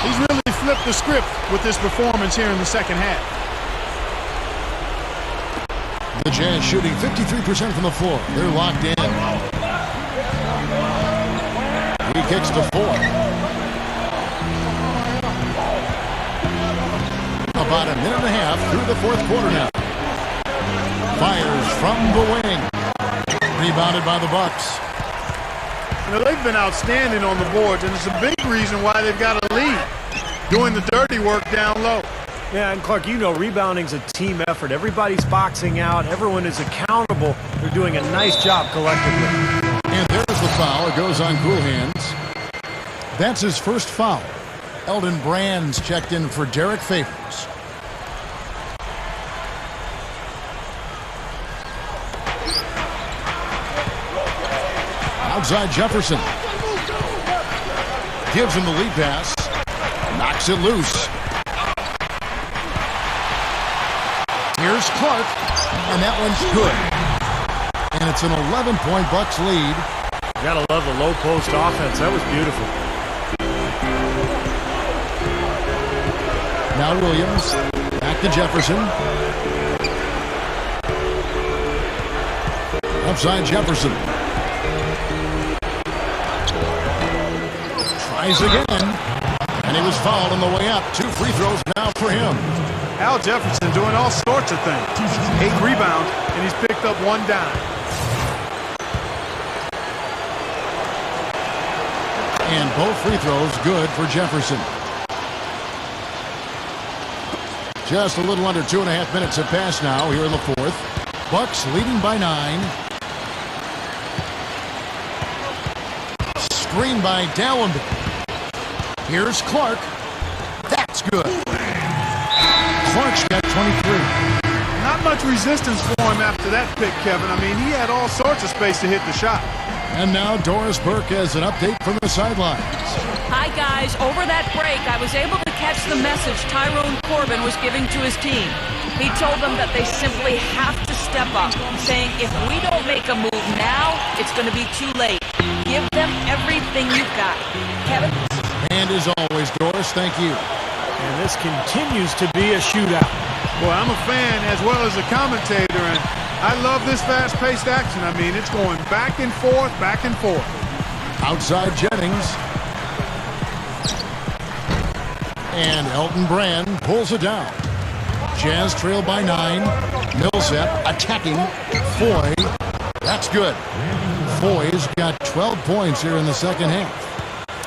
He's really flipped the script with this performance here in the second half. The Jazz shooting 53% from the floor. They're locked in. He kicks to 4. About a minute and a half through the fourth quarter now. Fires from the wing. Rebounded by the Bucks. You know, they've been outstanding on the boards, and it's a big reason why they've got a lead. Doing the dirty work down low. Yeah, and Clark, you know, rebounding's a team effort. Everybody's boxing out. Everyone is accountable. They're doing a nice job collectively. And there's the foul. It goes on cool hands. That's his first foul. Elton Brand's checked in for Derek Favors. Outside Jefferson. Gives him the lead pass. Knocks it loose. Here's Clark. And that one's good. And it's an 11-point Bucks lead. You gotta love the low post offense. That was beautiful. Now Williams. Back to Jefferson. Upside Jefferson. Tries again. And he was fouled on the way up. 2 free throws now for him. Al Jefferson doing all sorts of things. 8 rebounds, and he's picked up 1 dime. And both free throws good for Jefferson. Just a little under 2.5 minutes have passed now here in the fourth. Bucks leading by 9. Screen by Dallenby. Here's Clark. That's good. Clark's got 23. Not much resistance for him after that pick, Kevin. I mean, he had all sorts of space to hit the shot. And now Doris Burke has an update from the sidelines. Hi, guys. Over that break, I was able to catch the message Tyrone Corbin was giving to his team. He told them that they simply have to step up, saying if we don't make a move now, it's going to be too late. Give them everything you've got. Kevin? And as always, Doris, thank you. And this continues to be a shootout. Boy, I'm a fan as well as a commentator, and I love this fast-paced action. I mean, it's going back and forth, back and forth. Outside Jennings. And Elton Brand pulls it down. Jazz trail by 9. Millsap attacking. Foy. That's good. Foy's got 12 points here in the second half.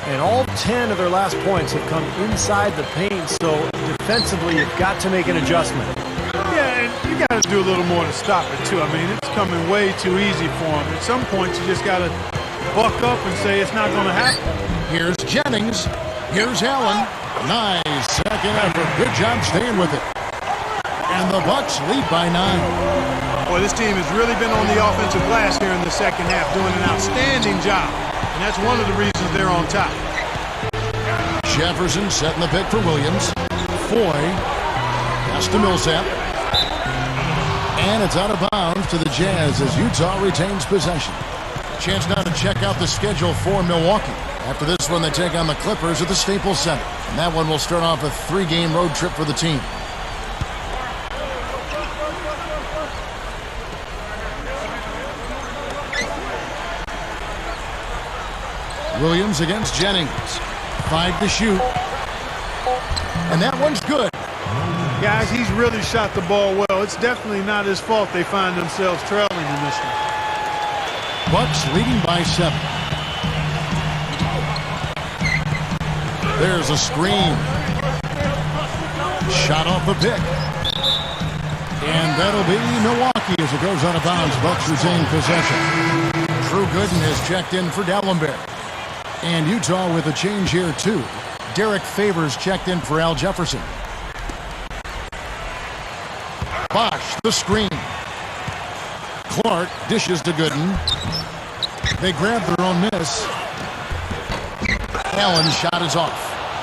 And all 10 of their last points have come inside the paint, so defensively you've got to make an adjustment. Yeah, and you got to do a little more to stop it, too. I mean, it's coming way too easy for him. At some points, you just got to buck up and say it's not going to happen. Here's Jennings. Here's Allen. Nice second effort. Good job staying with it. And the Bucks lead by 9. Boy, this team has really been on the offensive glass here in the second half, doing an outstanding job. And that's one of the reasons they're on top. Jefferson setting the pick for Williams. Foy. Pass to Millsap. And it's out of bounds to the Jazz as Utah retains possession. Chance now to check out the schedule for Milwaukee. After this one, they take on the Clippers at the Staples Center. And that one will start off a 3-game road trip for the team. Williams against Jennings. 5 to shoot. And that one's good. Guys, he's really shot the ball well. It's definitely not his fault they find themselves trailing in this one. Bucks leading by 7. There's a screen. Shot off a pick. And that'll be Milwaukee as it goes out of bounds. Bucks retain possession. Drew Gooden has checked in for Dallenby. And Utah with a change here, too. Derek Favors checked in for Al Jefferson. Bosh, the screen. Clark dishes to Gooden. They grab their own miss. Allen's shot is off.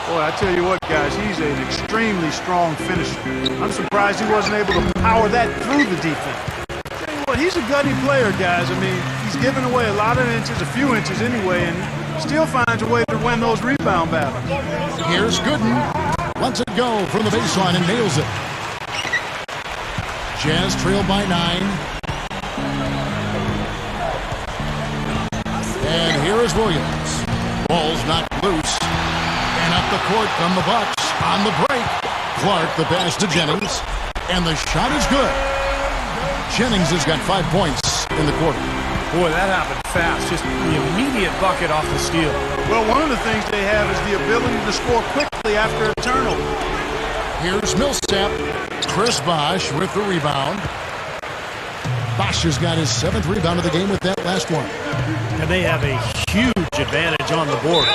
Boy, I tell you what, guys, he's an extremely strong finisher. I'm surprised he wasn't able to power that through the defense. Tell you what, he's a gutty player, guys. I mean, he's giving away a lot of inches, a few inches anyway, and still finds a way to win those rebound battles. Here's Gooden. Lets it go from the baseline and nails it. Jazz trail by 9. And here is Williams. Ball's knocked loose. And up the court come the Bucks on the break. Clark the pass to Jennings. And the shot is good. Jennings has got 5 points in the quarter. Boy, that happened fast. Just the immediate bucket off the steal. Well, one of the things they have is the ability to score quickly after a turnover. Here's Millsap. Chris Bosh with the rebound. Bosh has got his 7th rebound of the game with that last one. And they have a huge advantage on the board.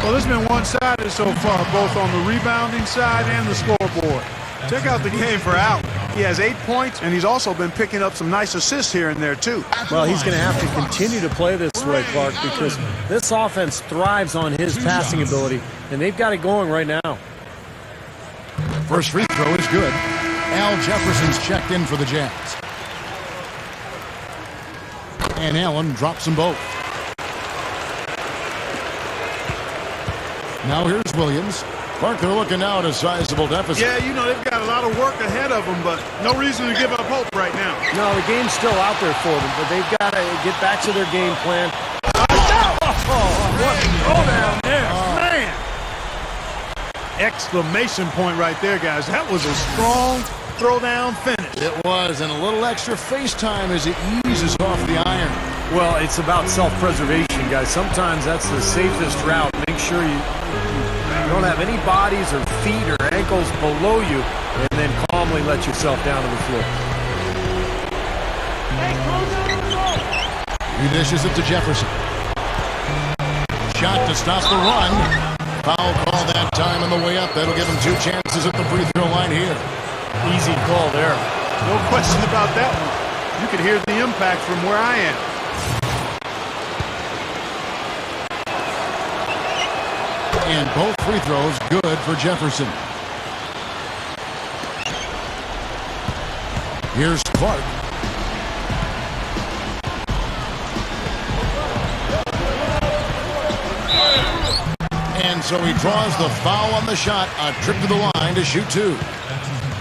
Well, this has been one-sided so far, both on the rebounding side and the scoreboard. Check out the game for Allen. He has 8 points, and he's also been picking up some nice assists here and there, too. Well, he's going to have to continue to play this way, Clark, because this offense thrives on his passing ability, and they've got it going right now. First free throw is good. Al Jefferson's checked in for the Jazz. And Allen drops them both. Now here's Williams. Clark, they're looking now at a sizable deficit. Yeah, you know, they've got a lot of work ahead of them, but no reason to give up hope right now. No, the game's still out there for them, but they've got to get back to their game plan. What a throwdown there, man! Exclamation point right there, guys. That was a strong throwdown finish. It was, and a little extra face time as it eases off the iron. Well, it's about self-preservation, guys. Sometimes that's the safest route. Make sure you don't have any bodies or feet or ankles below you, and then calmly let yourself down to the floor. He dishes it to Jefferson. Shot to stop the run. Foul call that time on the way up. That'll give him 2 chances at the free throw line here. Easy call there. No question about that one. You could hear the impact from where I am. And both free throws good for Jefferson. Here's Clark. And so he draws the foul on the shot. A trip to the line to shoot 2.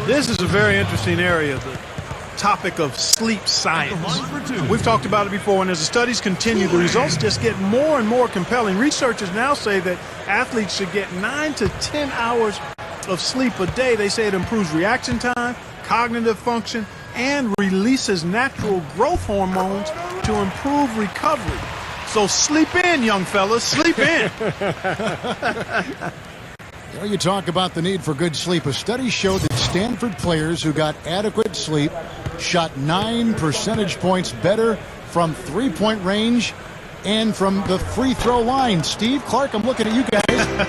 This is a very interesting area, the topic of sleep science. We've talked about it before, and as the studies continue, the results just get more and more compelling. Researchers now say that athletes should get 9 to 10 hours of sleep a day. They say it improves reaction time, cognitive function, and releases natural growth hormones to improve recovery. So sleep in, young fellas, sleep in. You know, you talk about the need for good sleep. A study showed that Stanford players who got adequate sleep shot 9 percentage points better from three-point range and from the free throw line. Steve, Clark, I'm looking at you guys.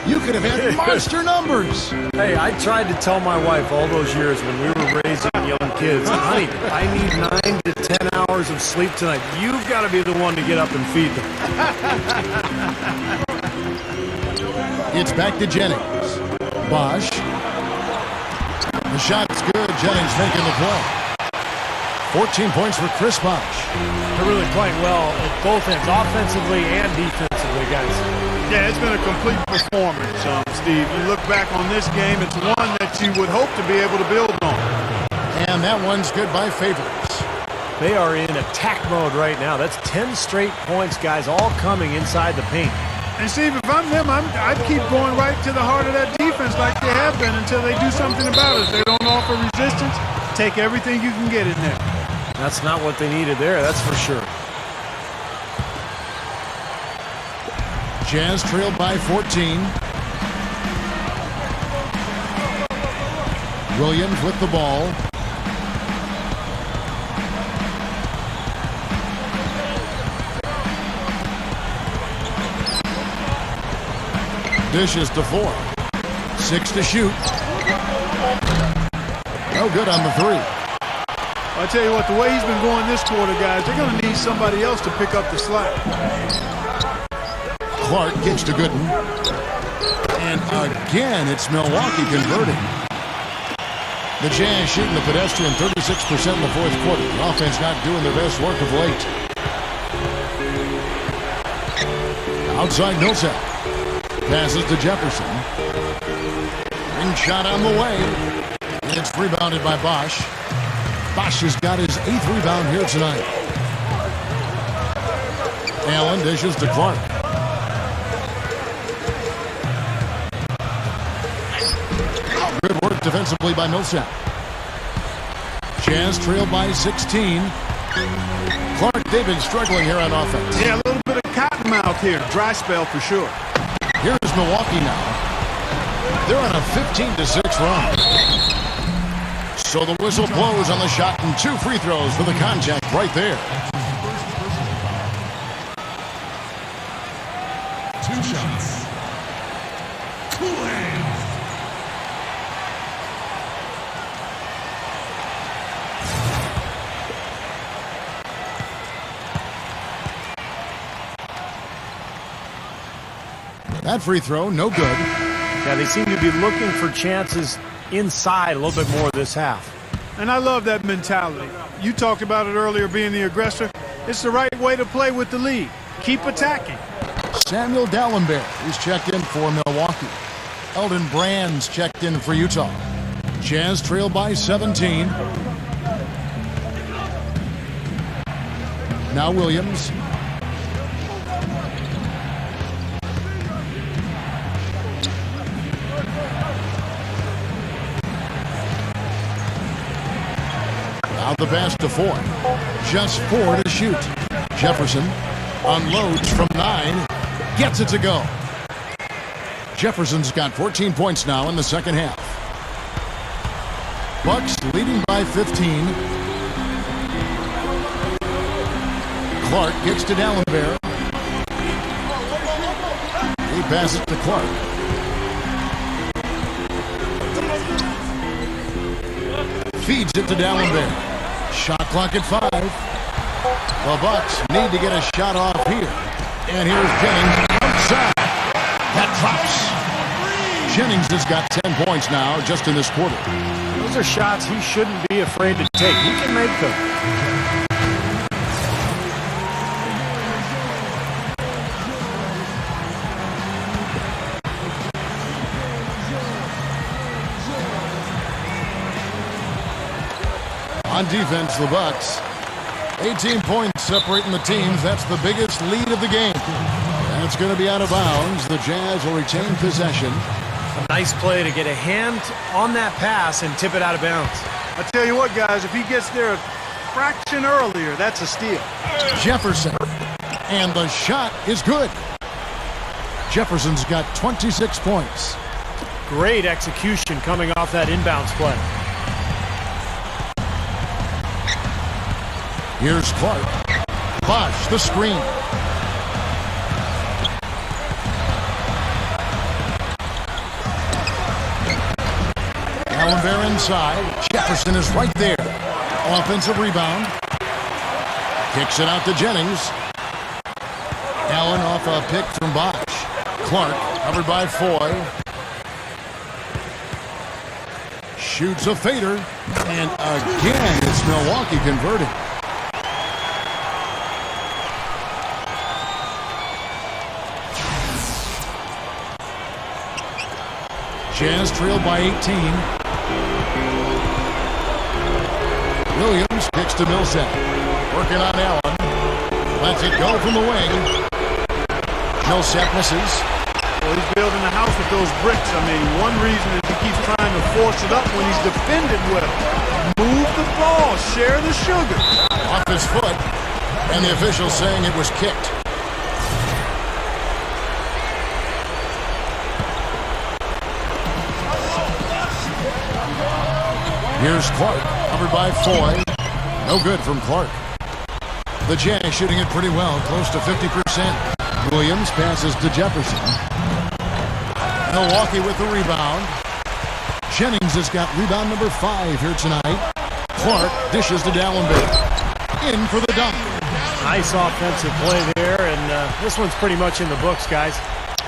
You could have had monster numbers. Hey, I tried to tell my wife all those years when we were raising young kids, honey, I need 9 to 10 hours of sleep tonight. You've got to be the one to get up and feed them. It's back to Jennings. Bosh. The shot's good. Jennings making the play. 14 points for Chris Bosh. They're really playing well at both ends, offensively and defensively, guys. Yeah, it's been a complete performance, Steve. You look back on this game, it's one that you would hope to be able to build on. And that one's good by Favors. They are in attack mode right now. That's 10 straight points, guys, all coming inside the paint. And Steve, if I'm them, I'd keep going right to the heart of that defense like they have been until they do something about it. If they don't offer resistance, take everything you can get in there. That's not what they needed there, that's for sure. Jazz trailed by 14. Williams with the ball. Dishes to 4. 6 to shoot. No good on the 3. I tell you what, the way he's been going this quarter, guys, they're going to need somebody else to pick up the slack. Clark gets to Gooden. And again, it's Milwaukee converting. The Jazz shooting the pedestrian 36% in the fourth quarter. The offense not doing their best work of late. Outside Millsap. Passes to Jefferson. Ring shot on the way. And it's rebounded by Bosh. Bosh has got his 8th rebound here tonight. Allen dishes to Clark. Good work defensively by Millsap. Jazz trailed by 16. Clark, they've been struggling here on offense. Yeah, a little bit of cottonmouth here. Dry spell for sure. Here's Milwaukee now. They're on a 15-6 run. So the whistle blows on the shot and 2 free throws for the contact right there. 2 shots. Cool. That free throw, no good. Yeah, they seem to be looking for chances inside a little bit more this half. And I love that mentality. You talked about it earlier, being the aggressor. It's the right way to play with the lead. Keep attacking. Samuel Dallenberg is checked in for Milwaukee. Elton Brand's checked in for Utah. Jazz trail by 17. Now Williams. Now the pass to Ford. Just 4 to shoot. Jefferson unloads from 9. Gets it to go. Jefferson's got 14 points now in the second half. Bucks leading by 15. Clark gets to Dallenberg. He passes to Clark. Feeds it to Dallenberg. Shot clock at 5. The Bucks need to get a shot off here. And here's Jennings outside. That drops. Jennings has got 10 points now just in this quarter. Those are shots he shouldn't be afraid to take. He can make them. On defense, the Bucks. 18 points separating the teams. That's the biggest lead of the game. And it's going to be out of bounds. The Jazz will retain possession. A nice play to get a hand on that pass and tip it out of bounds. I tell you what, guys, if he gets there a fraction earlier, that's a steal. Jefferson. And the shot is good. Jefferson's got 26 points. Great execution coming off that inbounds play. Here's Clark. Bosh, the screen. Dallenberg inside. Jefferson is right there. Offensive rebound. Kicks it out to Jennings. Allen off a pick from Bosh. Clark covered by Foy. Shoots a fader. And again, it's Milwaukee converting. Jazz trailed by 18. Williams kicks to Millsap. Working on Allen. Lets it go from the wing. Millsap misses. Well, he's building a house with those bricks. I mean, one reason is he keeps trying to force it up when he's defended well. Move the ball. Share the sugar. Off his foot. And the official saying it was kicked. Here's Clark, covered by Foy. No good from Clark. The Jazz shooting it pretty well, close to 50%. Williams passes to Jefferson. Milwaukee with the rebound. Jennings has got rebound number 5 here tonight. Clark dishes to Dallenberg. In for the dunk. Nice offensive play there, and this one's pretty much in the books, guys.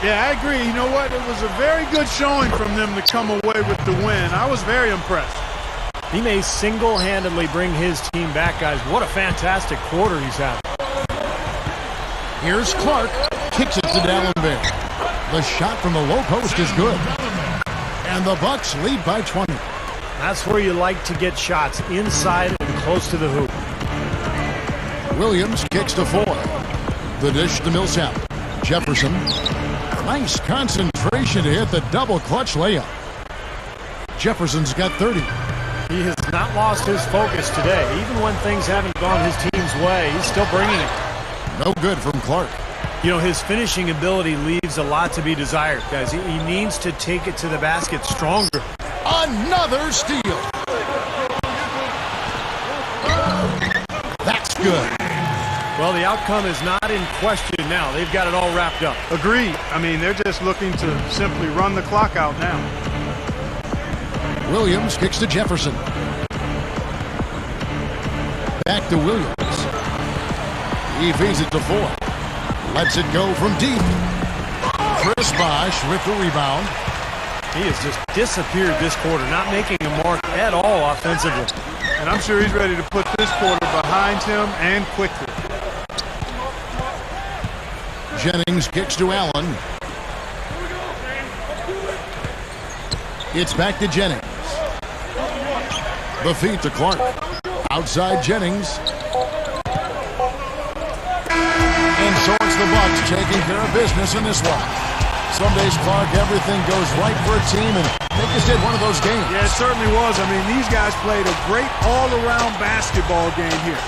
Yeah, I agree. You know what? It was a very good showing from them to come away with the win. I was very impressed. He may single-handedly bring his team back, guys. What a fantastic quarter he's had. Here's Clark. Kicks it to Dallenberg. The shot from the low post is good. And the Bucks lead by 20. That's where you like to get shots, inside and close to the hoop. Williams kicks to Foy. The dish to Millsap. Jefferson. Nice concentration to hit the double clutch layup. Jefferson's got 30. He has not lost his focus today. Even when things haven't gone his team's way, he's still bringing it. No good from Clark. You know, his finishing ability leaves a lot to be desired, guys. He needs to take it to the basket stronger. Another steal. good. Well, the outcome is not in question now. They've got it all wrapped up. Agreed. I mean, they're just looking to simply run the clock out now. Williams kicks to Jefferson. Back to Williams. He feeds it to Ford. Lets it go from deep. Chris Bosh with the rebound. He has just disappeared this quarter, not making a mark at all offensively. And I'm sure he's ready to put this quarter behind him and quickly. Jennings kicks to Allen. It's back to Jennings. The feed to Clark. Outside Jennings. And so it's the Bucks taking care of business in this one. Some days, Clark, everything goes right for a team, and they just did one of those games. Yeah, it certainly was. I mean, these guys played a great all-around basketball game here.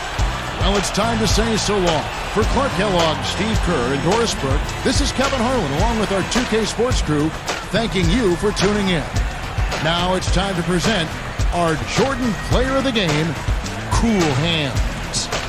Well, it's time to say so long. For Clark Kellogg, Steve Kerr, and Doris Burke, this is Kevin Harlan along with our 2K Sports crew thanking you for tuning in. Now it's time to present our Jordan Player of the Game, Cool Hands.